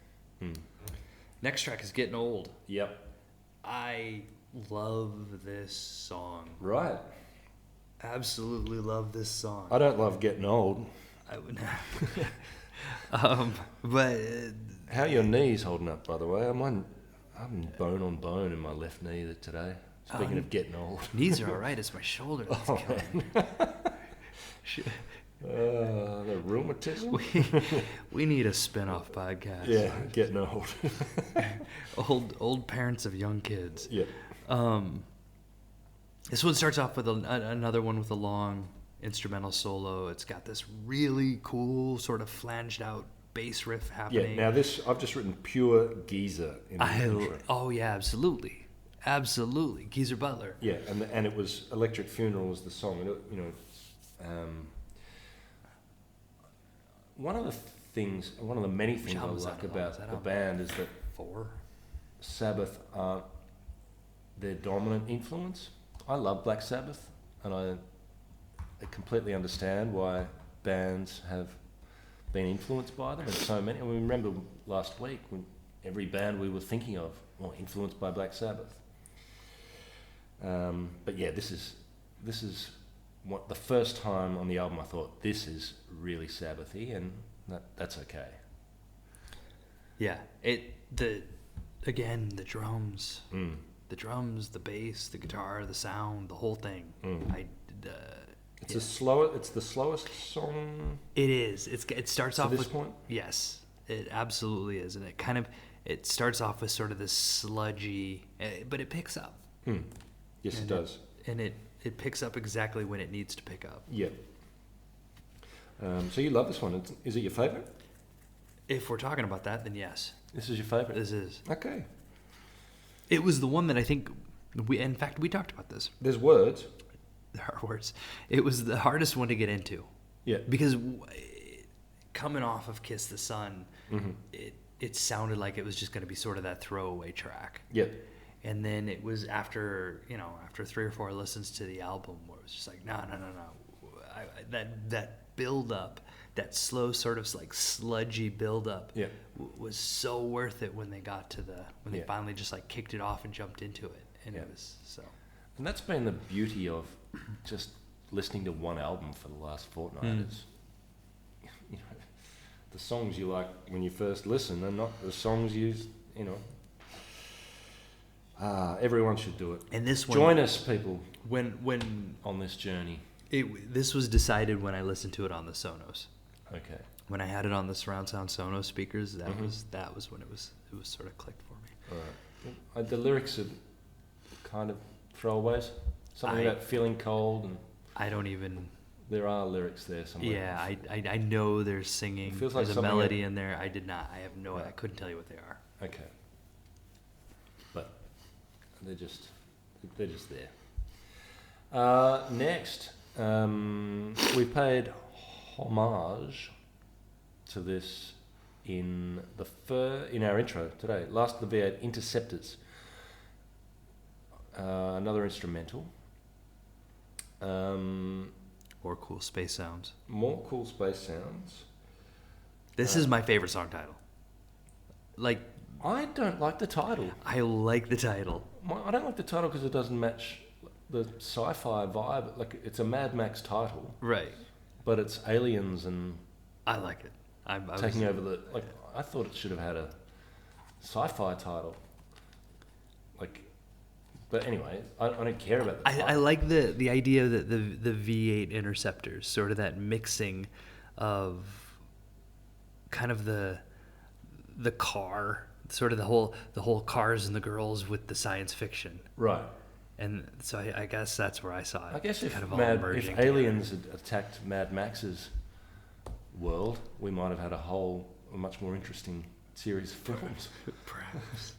Speaker 3: Next track is Getting Old.
Speaker 2: Yep.
Speaker 3: I love this song.
Speaker 2: Right.
Speaker 3: Absolutely love this song.
Speaker 2: I don't love Getting Old.
Speaker 3: I would but
Speaker 2: how are your knees holding up, by the way? I'm bone on bone in my left knee today. Speaking of getting old.
Speaker 3: Knees are all right. It's my shoulder that's killing me.
Speaker 2: The rheumatism?
Speaker 3: We need a spin-off podcast.
Speaker 2: Yeah, Getting Old.
Speaker 3: Old parents of young kids.
Speaker 2: Yeah.
Speaker 3: This one starts off with another one with a long instrumental solo. It's got this really cool sort of flanged out bass riff happening.
Speaker 2: Yeah, now I've just written pure geezer in the intro.
Speaker 3: Oh yeah, absolutely. Geezer Butler.
Speaker 2: Yeah, and it was Electric Funeral was the song. One of the many things I like about the band is that
Speaker 3: 4.
Speaker 2: Sabbath aren't their dominant influence. I love Black Sabbath, and I completely understand why bands have been influenced by them, and so many. And we remember last week when every band we were thinking of, well, influenced by Black Sabbath. But yeah, this is what the first time on the album I thought this is really Sabbathy, and that's okay.
Speaker 3: Yeah, the drums, the bass, the guitar, the sound, the whole thing.
Speaker 2: It's the slowest song.
Speaker 3: It is. It starts off
Speaker 2: this
Speaker 3: with
Speaker 2: point.
Speaker 3: Yes, it absolutely is, and it starts off with sort of this sludgy, but it picks up.
Speaker 2: Yes, it does.
Speaker 3: And it picks up exactly when it needs to pick up.
Speaker 2: Yeah. So you love this one. Is it your favourite?
Speaker 3: If we're talking about that, then yes.
Speaker 2: This is your favourite?
Speaker 3: This is.
Speaker 2: Okay.
Speaker 3: It was the one that I think, in fact, we talked about this.
Speaker 2: There's words.
Speaker 3: There are words. It was the hardest one to get into.
Speaker 2: Yeah.
Speaker 3: Because coming off of Kiss the Sun, it sounded like it was just going to be sort of that throwaway track.
Speaker 2: Yeah.
Speaker 3: And then it was after 3 or 4 listens to the album where it was just like, no. That build up, that slow sort of like sludgy build up was so worth it when they got to when they finally just like kicked it off and jumped into it. And it was so.
Speaker 2: And that's been the beauty of just listening to one album for the last fortnight is, the songs you like when you first listen are not the songs everyone should do it.
Speaker 3: And this one,
Speaker 2: join us, people,
Speaker 3: when
Speaker 2: on this journey.
Speaker 3: This was decided when I listened to it on the Sonos.
Speaker 2: Okay.
Speaker 3: When I had it on the surround sound Sonos speakers, that was when it was sort of clicked for me.
Speaker 2: All right. The lyrics are kind of throwaways. Something about feeling cold, and
Speaker 3: I don't even.
Speaker 2: There are lyrics there somewhere.
Speaker 3: Yeah, I know there's singing.
Speaker 2: It feels like
Speaker 3: there's a melody in there. I did not. I have no. I couldn't tell you what they are.
Speaker 2: Okay. But they're just there. Next, we paid homage to this in our intro today. Last of the V8 Interceptors. Another instrumental.
Speaker 3: Or cool space sounds.
Speaker 2: More cool space sounds.
Speaker 3: This is my favorite song title. Like,
Speaker 2: I don't like the title.
Speaker 3: I like the title.
Speaker 2: I don't like the title because it doesn't match the sci-fi vibe. Like, it's a Mad Max title,
Speaker 3: right?
Speaker 2: But it's aliens and
Speaker 3: I like it.
Speaker 2: taking over the. Like, I thought it should have had a sci-fi title. Like, but anyway, I don't care about the title.
Speaker 3: I like the idea that the V8 Interceptors, sort of that mixing of kind of the car, sort of the whole cars and the girls with the science fiction.
Speaker 2: Right.
Speaker 3: And so I guess that's where I saw it.
Speaker 2: I guess if
Speaker 3: kind of all merging
Speaker 2: if aliens had attacked Mad Max's world, we might have had a much more interesting series of films.
Speaker 3: Perhaps.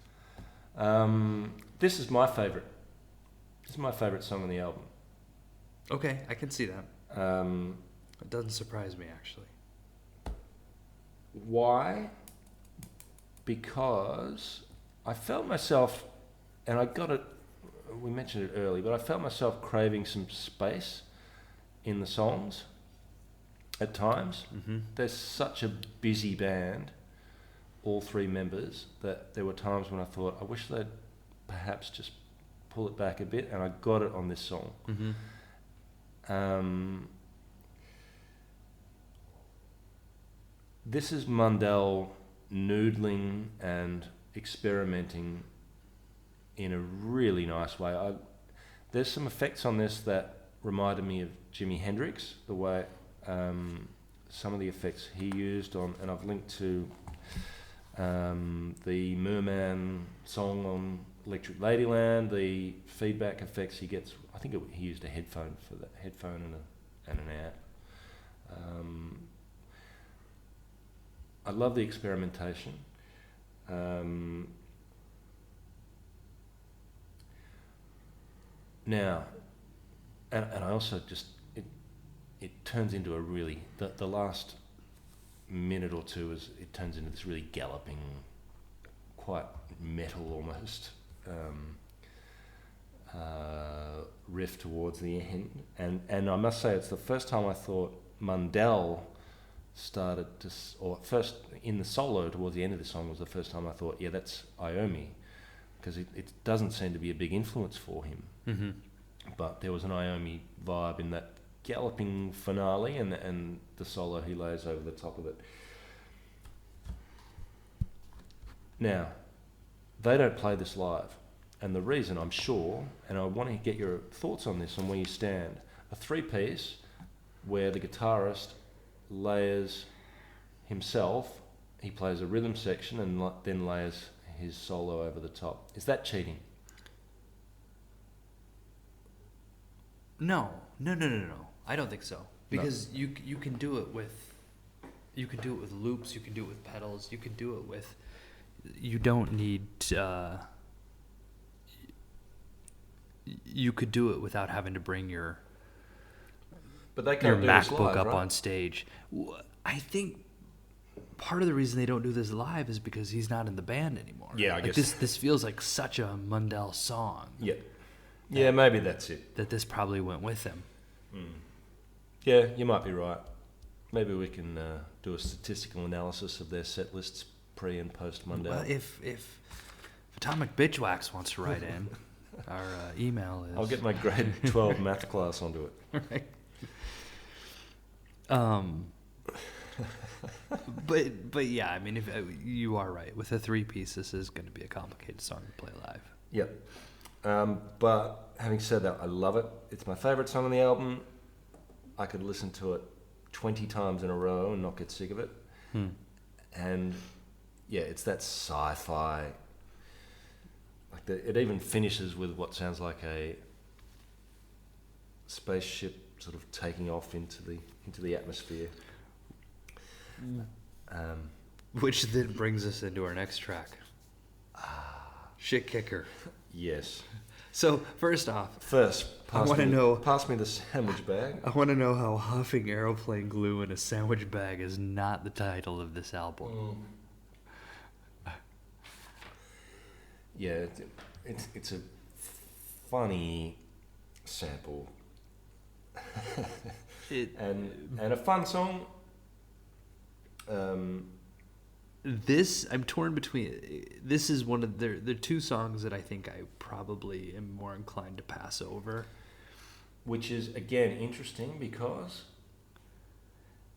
Speaker 2: This is my favourite. This is my favourite song on the album.
Speaker 3: Okay, I can see that. It doesn't surprise me, actually.
Speaker 2: Why? Because I felt myself, and I got it, we mentioned it early, but I felt myself craving some space in the songs at times. Mm-hmm. There's such a busy band, all 3 members, that there were times when I thought, I wish they'd perhaps just pull it back a bit, and I got it on this song. Mm-hmm. This is Mundell noodling and experimenting in a really nice way. There's some effects on this that reminded me of Jimi Hendrix, the way some of the effects he used on, and I've linked to the Merman song on Electric Ladyland, the feedback effects he gets. I think he used a headphone for that, headphone and an amp. I love the experimentation. Now, and I also just, it turns into a really, the last minute or two it turns into this really galloping, quite metal almost, riff towards the end. And I must say, it's the first time I thought Mundell started to, or first in the solo towards the end of the song was the first time I thought, yeah, that's Iommi, because it doesn't seem to be a big influence for him.
Speaker 3: Mm-hmm.
Speaker 2: But there was an Iommi vibe in that galloping finale and the solo he lays over the top of it. Now, they don't play this live, and the reason, I'm sure, and I want to get your thoughts on this and where you stand, a three-piece where the guitarist layers himself, he plays a rhythm section and then layers his solo over the top. Is that cheating?
Speaker 3: No. I don't think so. Because you can do it with loops, you can do it with pedals, you can do it with. You don't need. You could do it without having to bring your.
Speaker 2: But they
Speaker 3: Your
Speaker 2: can't do this
Speaker 3: MacBook
Speaker 2: live,
Speaker 3: up
Speaker 2: right?
Speaker 3: on stage. I think part of the reason they don't do this live is because he's not in the band anymore.
Speaker 2: Yeah, I
Speaker 3: Like,
Speaker 2: guess.
Speaker 3: this feels like such a Mundell song
Speaker 2: Yeah, maybe that's it.
Speaker 3: that this probably went with him.
Speaker 2: Yeah, you might be right. Maybe we can do a statistical analysis of their set lists pre and post Mundell.
Speaker 3: Well, if Atomic Bitchwax wants to write in, our email is.
Speaker 2: I'll get my grade 12 math class onto it.
Speaker 3: Right. But yeah, I mean, if you are right with a three-piece, this is going to be a complicated song to play live.
Speaker 2: Yep. But having said that, I love it. It's my favourite song on the album. I could listen to it 20 times in a row and not get sick of it. And yeah, it's that sci-fi. Like it even finishes with what sounds like a spaceship sort of taking off into the atmosphere.
Speaker 3: Which then brings us into our next track. Shit Kicker.
Speaker 2: Yes.
Speaker 3: So first off,
Speaker 2: Pass me the sandwich bag.
Speaker 3: I want to know how huffing aeroplane glue in a sandwich bag is not the title of this album.
Speaker 2: Yeah, it's a funny sample. and a fun song.
Speaker 3: I'm torn between. This is one of the two songs that I think I probably am more inclined to pass over.
Speaker 2: Which is, again, interesting because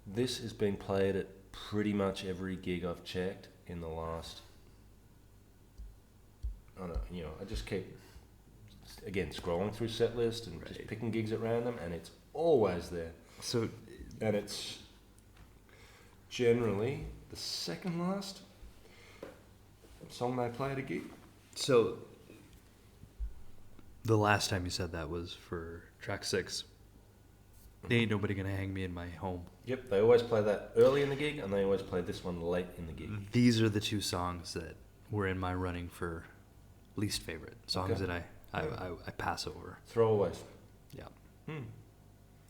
Speaker 2: this has been played at pretty much every gig I've checked in the last... I just keep, again, scrolling through set list and just picking gigs at random, and it's always there. And it's generally the second last song they play at a gig.
Speaker 3: So the last time you said that was for track 6. Ain't Nobody Gonna Hang Me in My Home.
Speaker 2: Yep, they always play that early in the gig, and they always play this one late in the gig.
Speaker 3: These are the two songs that were in my running for least favorite songs that I pass over.
Speaker 2: Throwaways.
Speaker 3: Yeah. I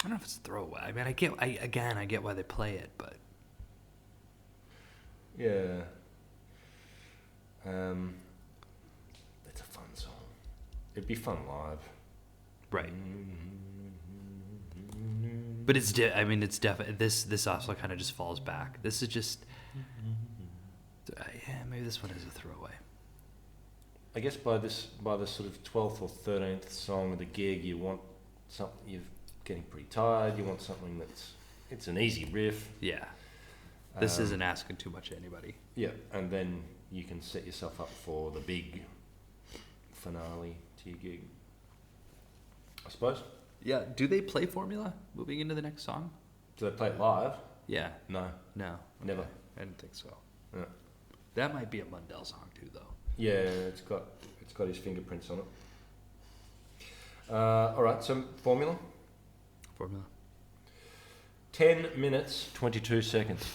Speaker 3: don't know if it's a throwaway. I mean, I get why they play it, but
Speaker 2: Yeah. It's a fun song. It'd be fun live.
Speaker 3: right. But it's it's definitely this also kind of just falls back. This is just maybe this one is a throwaway.
Speaker 2: I guess by the sort of 12th or 13th song of the gig, you want something, you're getting pretty tired, you want something it's an easy riff.
Speaker 3: Yeah. This isn't asking too much of anybody.
Speaker 2: Yeah, and then you can set yourself up for the big finale to your gig, I suppose.
Speaker 3: Yeah. Do they play Formula moving into the next song?
Speaker 2: Do they play it live?
Speaker 3: Yeah.
Speaker 2: No,
Speaker 3: No.
Speaker 2: never.
Speaker 3: Okay. I didn't think so.
Speaker 2: Yeah.
Speaker 3: That might be a Mundell song too, though.
Speaker 2: Yeah, it's got his fingerprints on it. All right, so Formula. 10 minutes, 22 seconds.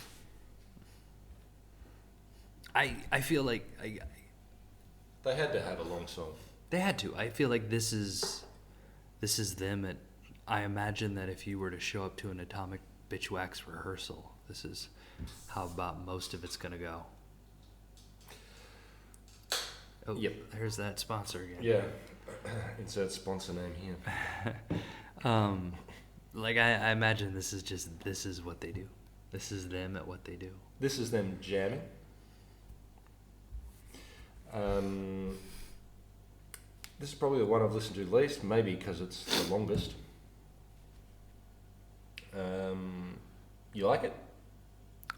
Speaker 3: I feel like
Speaker 2: They had to have a long song.
Speaker 3: they had to. I feel like this is them at. I imagine that if you were to show up to an Atomic Bitchwax rehearsal, this is how about most of it's gonna go. Oh,
Speaker 2: Yep.
Speaker 3: There's that sponsor again.
Speaker 2: Yeah. Insert sponsor name here.
Speaker 3: Like I imagine this is what they do. This is them at what they do.
Speaker 2: This is them jamming. This is probably the one I've listened to least, maybe because it's the longest. You like it?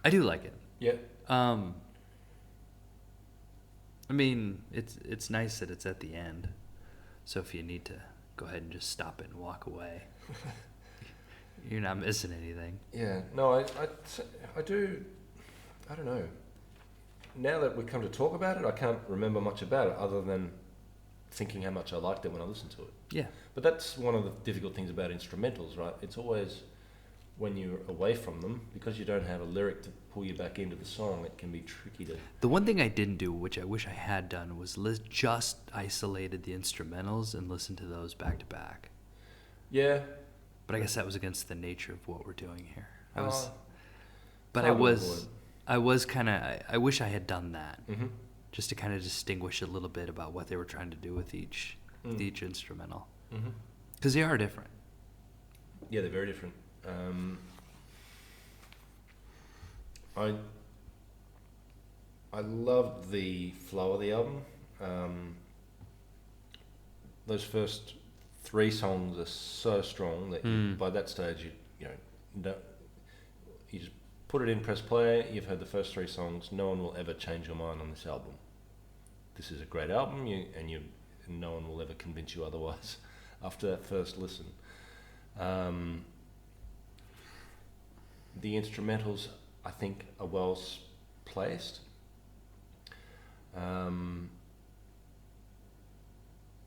Speaker 3: I do like it.
Speaker 2: Yeah.
Speaker 3: I mean, it's nice that it's at the end. So if you need to go ahead and just stop it and walk away, you're not missing anything.
Speaker 2: Yeah. No, I do. I don't know. Now that we come to talk about it, I can't remember much about it other than thinking how much I liked it when I listened to it.
Speaker 3: Yeah.
Speaker 2: But that's one of the difficult things about instrumentals, right? It's always when you're away from them, because you don't have a lyric to pull you back into the song, it can be tricky to...
Speaker 3: The one thing I didn't do, which I wish I had done, was just isolated the instrumentals and listened to those back to back.
Speaker 2: Yeah.
Speaker 3: But I guess that was against the nature of what we're doing here. I wish I had done that, just to kind of distinguish a little bit about what they were trying to do with each instrumental, because they are different.
Speaker 2: Yeah, they're very different. I loved the flow of the album. Those first 3 songs are so strong that by that stage you just put it in, press play. You've heard the first 3 songs. No one will ever change your mind on this album. This is a great album, and no one will ever convince you otherwise after that first listen. The instrumentals, I think, are well placed.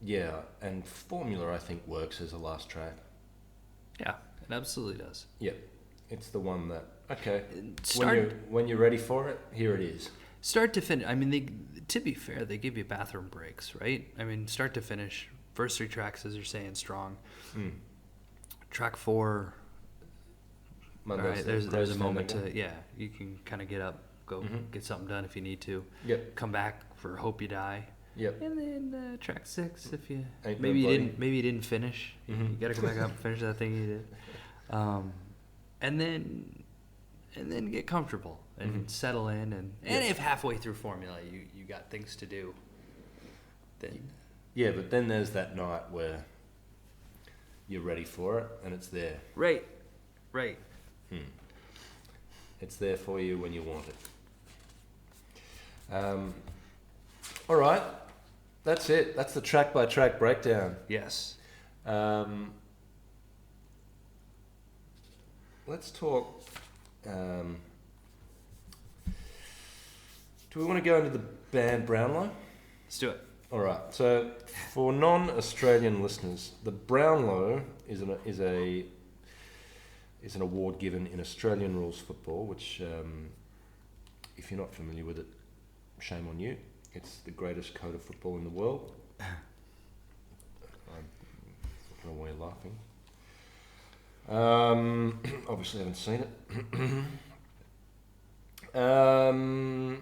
Speaker 2: Yeah, and Formula, I think, works as a last track.
Speaker 3: Yeah, it absolutely does.
Speaker 2: Yeah, it's the one that, okay,
Speaker 3: Start,
Speaker 2: when you're ready for it, here it is.
Speaker 3: Start to finish. I mean, to be fair, they give you bathroom breaks, right? I mean, start to finish, first 3 tracks, as you're saying, strong. Track 4... All right, there's a moment to, you can kind of get up, go get something done if you need to.
Speaker 2: Yep.
Speaker 3: Come back for Hope You Die.
Speaker 2: Yep.
Speaker 3: And then track 6, if you
Speaker 2: Ain't
Speaker 3: maybe
Speaker 2: Nobody.
Speaker 3: you didn't finish, you got to come back up and finish that thing you did. And then get comfortable and settle in, and if halfway through Formula you got things to do, then
Speaker 2: yeah, but then there's that night where you're ready for it and it's there.
Speaker 3: Right.
Speaker 2: It's there for you when you want it. All right, that's it. That's the track by track breakdown.
Speaker 3: Yes.
Speaker 2: Let's talk. Do we want to go into the band Brownlow?
Speaker 3: Let's do it.
Speaker 2: All right. So, for non-Australian listeners, the Brownlow is an award given in Australian rules football, which, if you're not familiar with it, shame on you. It's the greatest code of football in the world. I don't know why you're laughing. Obviously, I haven't seen it.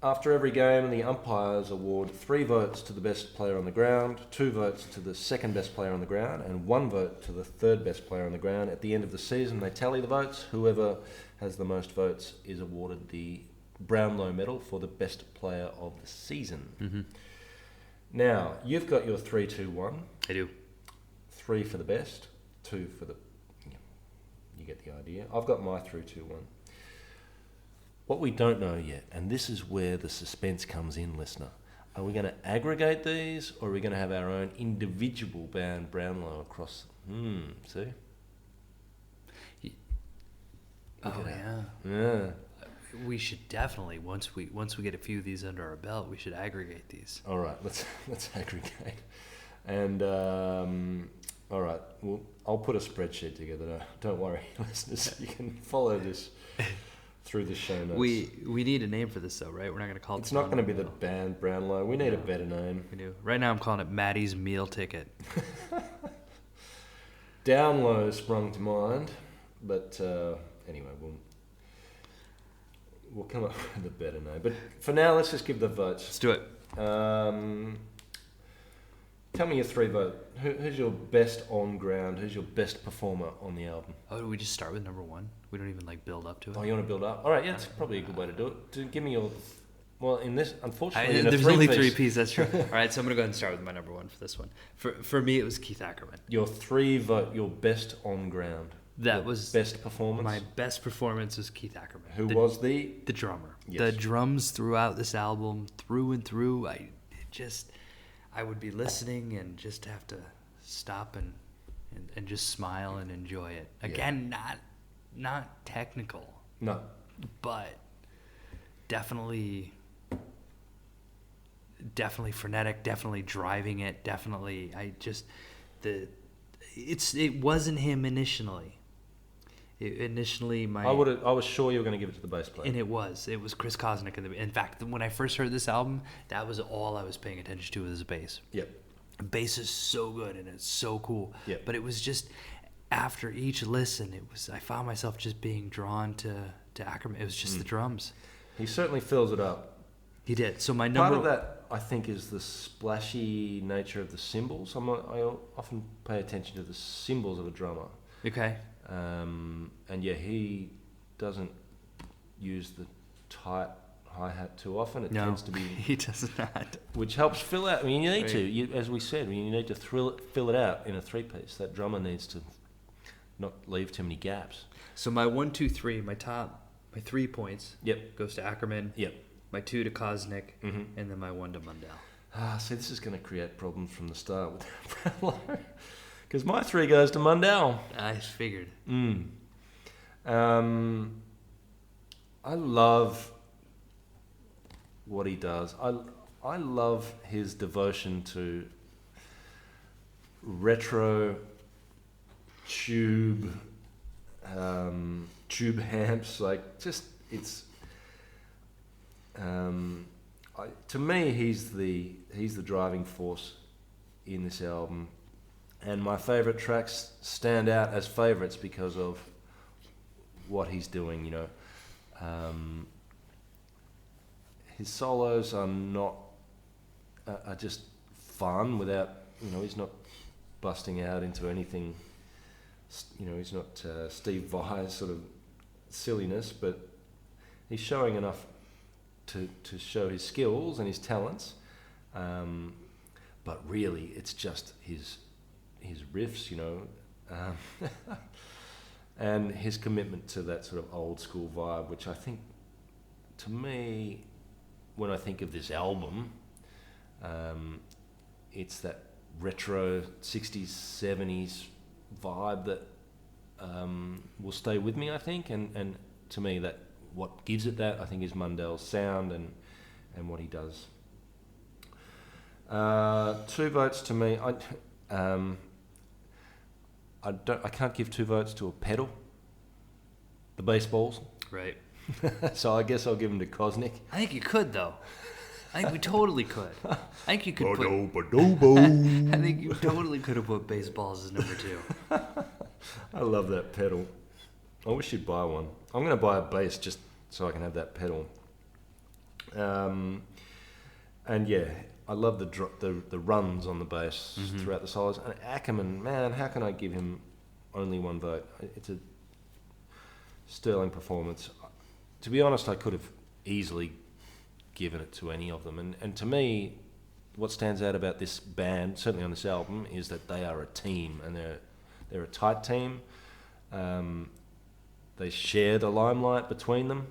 Speaker 2: After every game, the umpires award 3 votes to the best player on the ground, 2 votes to the second best player on the ground, and 1 vote to the third best player on the ground. At the end of the season, they tally the votes. Whoever has the most votes is awarded the Brownlow medal for the best player of the season. Now, you've got your 3-2-1.
Speaker 3: I do.
Speaker 2: 3 for the best, 2 for the... You get the idea. I've got my 3-2-1. What we don't know yet, and this is where the suspense comes in, listener. Are we going to aggregate these, or are we going to have our own individual band Brownlow across? See? Yeah.
Speaker 3: We should definitely, once we get a few of these under our belt, we should aggregate these.
Speaker 2: All right, let's aggregate. And all right, well, I'll put a spreadsheet together. Don't worry, listeners. You can follow this through the show notes.
Speaker 3: We need a name for this, though, right? We're not going to call it.
Speaker 2: It's not going to be the band Brownlow. We need a better name.
Speaker 3: We do. Right now, I'm calling it Maddie's Meal Ticket.
Speaker 2: Down Low sprung to mind, but anyway, we'll come up with a better name. But for now, let's just give the votes.
Speaker 3: Let's do it.
Speaker 2: Tell me your 3 vote. Who's your best on ground? Who's your best performer on the album?
Speaker 3: Oh, do we just start with number 1? We don't even like build up to it.
Speaker 2: Oh, you want to build up? All right, yeah, it's probably a good way to do it. Give me your. Well, in this, unfortunately,
Speaker 3: There's only 3 pieces. That's true. All right, so I'm gonna go ahead and start with my number 1 for this one. For me, it was Keith Ackerman.
Speaker 2: Your 3 vote. Your best on ground.
Speaker 3: That was
Speaker 2: best performance.
Speaker 3: My best performance was Keith Ackerman.
Speaker 2: Who was the
Speaker 3: drummer?
Speaker 2: Yes.
Speaker 3: The drums throughout this album, through and through. I would be listening and just have to stop and just smile and enjoy it. Again, not technical.
Speaker 2: No.
Speaker 3: But definitely frenetic, definitely driving it, definitely it wasn't him initially.
Speaker 2: I was sure you were going to give it to the bass player.
Speaker 3: And it was Chris Kosnick. In fact, when I first heard this album, that was all I was paying attention to was the bass.
Speaker 2: Yep.
Speaker 3: The bass is so good and it's so cool.
Speaker 2: Yep.
Speaker 3: But it was just after each listen, I found myself just being drawn to Ackerman. It was just the drums.
Speaker 2: He certainly fills it up.
Speaker 3: He did. So my
Speaker 2: part of that, I think, is the splashy nature of the cymbals. I often pay attention to the cymbals of a drummer.
Speaker 3: Okay.
Speaker 2: And yeah, he doesn't use the tight hi-hat too often. It tends to be...
Speaker 3: he does not.
Speaker 2: Which helps fill out... I mean, you need to, as we said, you need to fill it out in a 3-piece. That drummer needs to not leave too many gaps.
Speaker 3: So my 1, 2, 3, my 3 points goes to Ackerman.
Speaker 2: Yep.
Speaker 3: My 2 to Kosnick, and then my 1 to Mundell.
Speaker 2: See, this is going to create problems from the start with Brownlow. Because my 3 goes to Mundell.
Speaker 3: I figured.
Speaker 2: I love what he does. I love his devotion to retro tube amps. Like, just it's. To me, he's the driving force in this album. And my favourite tracks stand out as favourites because of what he's doing, you know. His solos are just fun without, you know, he's not busting out into anything, you know, he's not Steve Vai's sort of silliness, but he's showing enough to show his skills and his talents. But really, it's just his riffs, you know, and his commitment to that sort of old school vibe, which I think, to me, when I think of this album, it's that retro 60s, 70s vibe that will stay with me, I think, and to me, that what gives it that, I think, is Mundell's sound and what he does. 2 votes to me. I can't give 2 votes to a pedal. The bass balls.
Speaker 3: Right.
Speaker 2: So I guess I'll give them to Kosnick.
Speaker 3: I think you could, though. I think we totally could. I think you could I think you totally could have put baseballs as number 2.
Speaker 2: I love that pedal. I wish you'd buy one. I'm going to buy a bass just so I can have that pedal. And yeah, I love the runs on the bass throughout the solos. And Ackerman, man, how can I give him only 1 vote? It's a sterling performance. To be honest, I could have easily given it to any of them. And to me, what stands out about this band, certainly on this album, is that they are a team, and they're a tight team. They share the limelight between them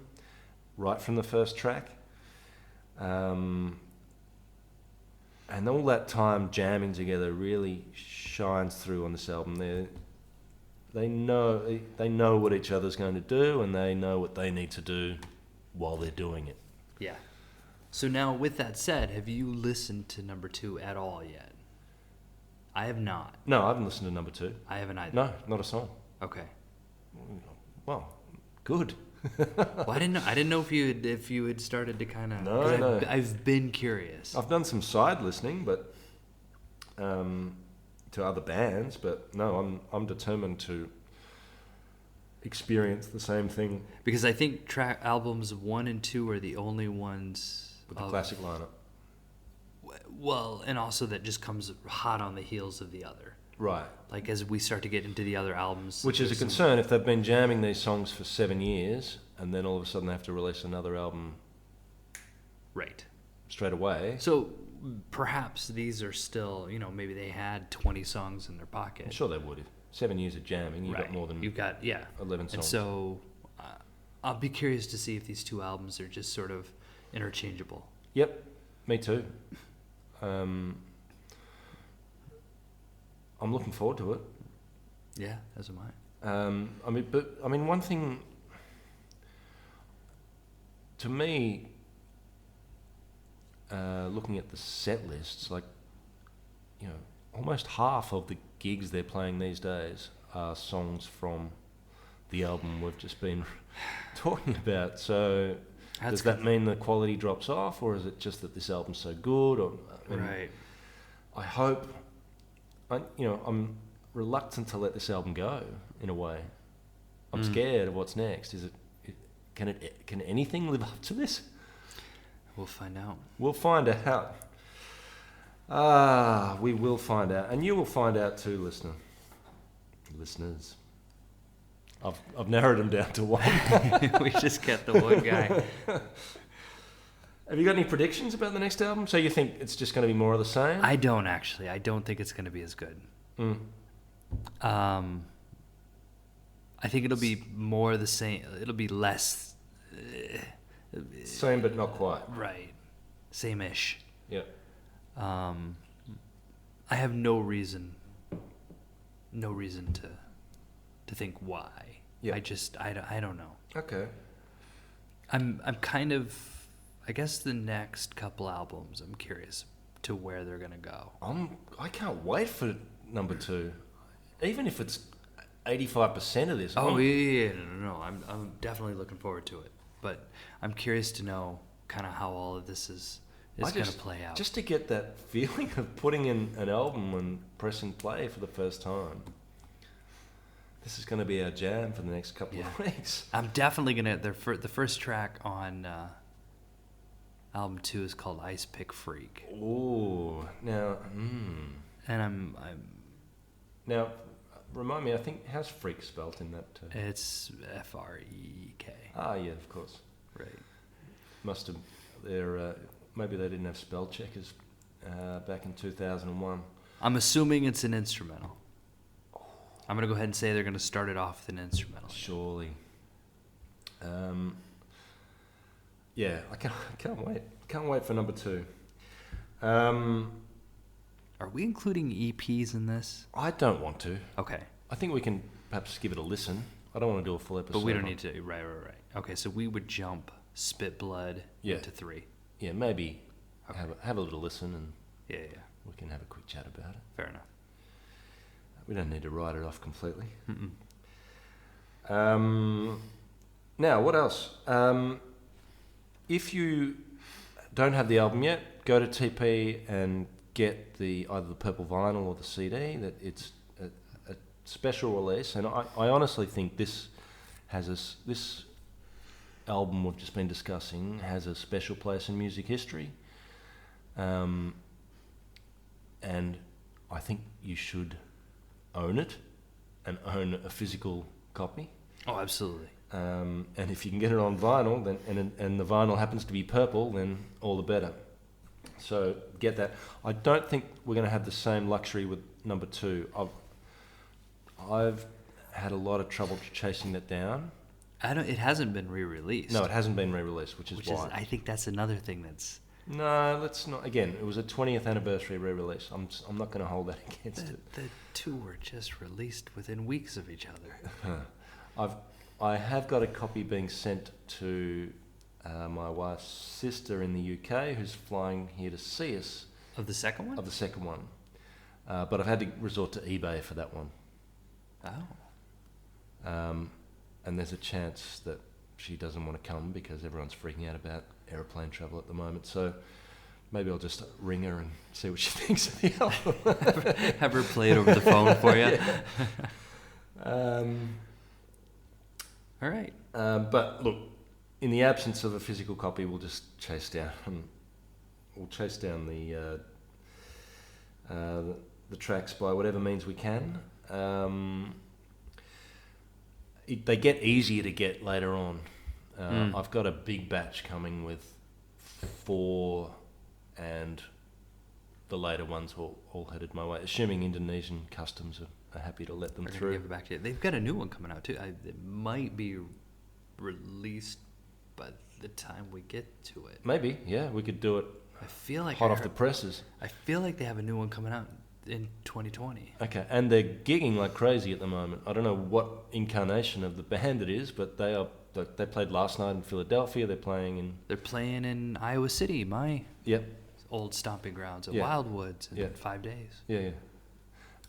Speaker 2: right from the first track. And all that time jamming together really shines through on this album. They know what each other's going to do, and they know what they need to do while they're doing it.
Speaker 3: Yeah. So now, with that said, have you listened to number 2 at all yet? I have not.
Speaker 2: No, I haven't listened to number 2.
Speaker 3: I haven't either.
Speaker 2: No, not a song.
Speaker 3: Okay.
Speaker 2: Well, good.
Speaker 3: Well, I didn't know if you had started to kind of.
Speaker 2: No.
Speaker 3: I've been curious.
Speaker 2: I've done some side listening, but to other bands, but no, I'm determined to experience the same thing.
Speaker 3: Because I think albums 1 and 2 are the only ones
Speaker 2: with the classic lineup.
Speaker 3: Well, and also that just comes hot on the heels of the other.
Speaker 2: Right.
Speaker 3: Like as we start to get into the other albums.
Speaker 2: Which is a concern if they've been jamming these songs for 7 years and then all of a sudden they have to release another album
Speaker 3: Right.
Speaker 2: straight away.
Speaker 3: So perhaps these are still, maybe they had 20 songs in their pocket.
Speaker 2: I'm sure they would. If 7 years of jamming, you've
Speaker 3: Right.
Speaker 2: got more than
Speaker 3: You've got,
Speaker 2: 11 songs.
Speaker 3: And so I'll be curious to see if these two albums are just sort of interchangeable.
Speaker 2: Yep, me too. I'm looking forward to it.
Speaker 3: Yeah, as am I.
Speaker 2: One thing to me, looking at the set lists, almost half of the gigs they're playing these days are songs from the album we've just been talking about. So does that mean the quality drops off, or is it just that this album's so good?
Speaker 3: Right.
Speaker 2: I hope. I'm reluctant to let this album go. In a way, I'm scared of what's next. Can anything live up to this?
Speaker 3: We'll find out.
Speaker 2: We'll find out. We will find out, and you will find out too, listeners. I've narrowed them down to one.
Speaker 3: We just got the one guy.
Speaker 2: Have you got any predictions about the next album? So you think it's just going to be more of the same?
Speaker 3: I don't actually. I don't think it's going to be as good. I think it'll be more the same. It'll be less.
Speaker 2: Same, but not quite.
Speaker 3: Right. Same-ish.
Speaker 2: Yeah.
Speaker 3: I have no reason to think why.
Speaker 2: Yeah.
Speaker 3: I don't know.
Speaker 2: Okay.
Speaker 3: I'm kind of, I guess the next couple albums, I'm curious to where they're gonna go.
Speaker 2: I can't wait for number 2, even if it's 85% of this.
Speaker 3: Oh yeah, no. I'm definitely looking forward to it, but I'm curious to know kind of how all of this is gonna play out.
Speaker 2: Just to get that feeling of putting in an album and pressing play for the first time. This is going to be our jam for the next couple of weeks.
Speaker 3: I'm definitely gonna. The first track on album 2 is called Ice Pick Freak.
Speaker 2: Ooh, now.
Speaker 3: And I'm.
Speaker 2: Now, remind me. I think how's freak spelt in that?
Speaker 3: It's F-R-E-K.
Speaker 2: Ah, yeah, of course.
Speaker 3: Right.
Speaker 2: Must have. Maybe they didn't have spell checkers back in 2001.
Speaker 3: I'm assuming it's an instrumental. I'm going to go ahead and say they're going to start it off with an instrumental.
Speaker 2: Surely. Yeah, I can't wait. Can't wait for number 2.
Speaker 3: Are we including EPs in this?
Speaker 2: I don't want to.
Speaker 3: Okay.
Speaker 2: I think we can perhaps give it a listen. I don't want to do a full episode.
Speaker 3: But we don't need to. Right. Okay, so we would jump Spit Blood into 3.
Speaker 2: Yeah, maybe
Speaker 3: Okay.
Speaker 2: have a little listen and
Speaker 3: Yeah.
Speaker 2: we can have a quick chat about it.
Speaker 3: Fair enough.
Speaker 2: We don't need to write it off completely.
Speaker 3: Mm-mm.
Speaker 2: Now, what else? If you don't have the album yet, go to TP and get either the purple vinyl or the CD. That it's a special release, and I honestly think this this album we've just been discussing has a special place in music history, and I think you should own it and own a physical copy.
Speaker 3: Oh, absolutely.
Speaker 2: And if you can get it on vinyl, then and the vinyl happens to be purple, then all the better. So get that. I don't think we're going to have the same luxury with number 2. I've had a lot of trouble chasing that down.
Speaker 3: It hasn't been re-released.
Speaker 2: No, it hasn't been re-released, which is why.
Speaker 3: I think that's another thing that's.
Speaker 2: No, let's not. Again, it was a 20th anniversary re-release. I'm not going to hold that against it.
Speaker 3: The 2 were just released within weeks of each other.
Speaker 2: I have got a copy being sent to my wife's sister in the UK, who's flying here to see us.
Speaker 3: Of the second one?
Speaker 2: Of the second one. But I've had to resort to eBay for that one.
Speaker 3: Oh.
Speaker 2: And there's a chance that she doesn't want to come because everyone's freaking out about aeroplane travel at the moment. So maybe I'll just ring her and see what she thinks of the album.
Speaker 3: Have her play it over the phone for you.
Speaker 2: Yeah.
Speaker 3: All right.
Speaker 2: But look, in the absence of a physical copy, we'll just chase down we'll chase down the tracks by whatever means we can. They get easier to get later on. I've got a big batch coming with 4, and the later ones all headed my way, assuming Indonesian customs are happy to let them
Speaker 3: We're
Speaker 2: through.
Speaker 3: gonna give it back to you. They've got a new one coming out too. It might be released by the time we get to it.
Speaker 2: Maybe, yeah, we could do it
Speaker 3: I feel like
Speaker 2: hot off the presses.
Speaker 3: I feel like they have a new one coming out in 2020.
Speaker 2: Okay, and they're gigging like crazy at the moment. I don't know what incarnation of the band it is, but they played last night in Philadelphia. They're playing
Speaker 3: in Iowa City, my
Speaker 2: Yep.
Speaker 3: old stomping grounds at
Speaker 2: Yeah.
Speaker 3: Wildwoods in
Speaker 2: Yeah.
Speaker 3: 5 days.
Speaker 2: Yeah.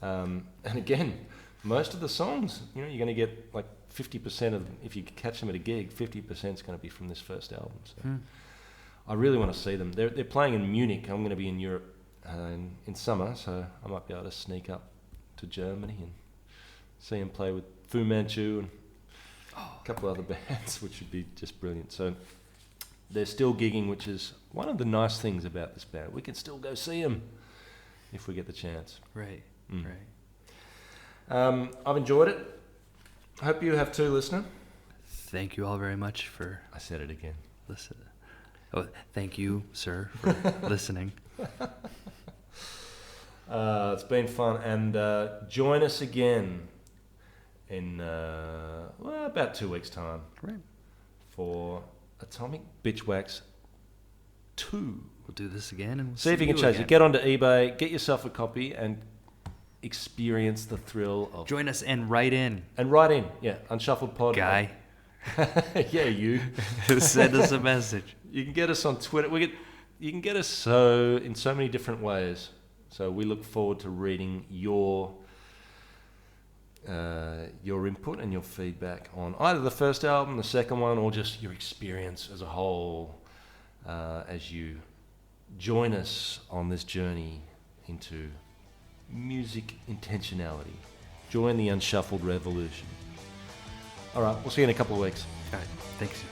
Speaker 2: And again, most of the songs, you're going to get like 50% of, if you catch them at a gig, 50% is going to be from this first album. So I really want to see them. They're playing in Munich. I'm going to be in Europe in summer, so I might be able to sneak up to Germany and see them play with Fu Manchu and a couple of other bands, which would be just brilliant. So they're still gigging, which is one of the nice things about this band. We can still go see them if we get the chance.
Speaker 3: Right.
Speaker 2: I've enjoyed it. I hope you have too, listener.
Speaker 3: Thank you all very much for
Speaker 2: I said it again.
Speaker 3: listening. Oh, thank you, sir, for listening.
Speaker 2: It's been fun, and join us again in about 2 weeks' time
Speaker 3: Right.
Speaker 2: for Atomic Bitchwax II.
Speaker 3: We'll do this again and we'll
Speaker 2: See if you can chase it. Get onto eBay, get yourself a copy, and experience the thrill of.
Speaker 3: Join us and write in.
Speaker 2: And write in, Unshuffled Pod.
Speaker 3: Guy.
Speaker 2: Yeah, you.
Speaker 3: Send us a message.
Speaker 2: You can get us on Twitter. You can get us in so many different ways. So we look forward to reading your input and your feedback on either the first album, the second one, or just your experience as a whole as you join us on this journey into music intentionality. Join the Unshuffled revolution. All right, we'll see you in a couple of weeks.
Speaker 3: All right. Thanks.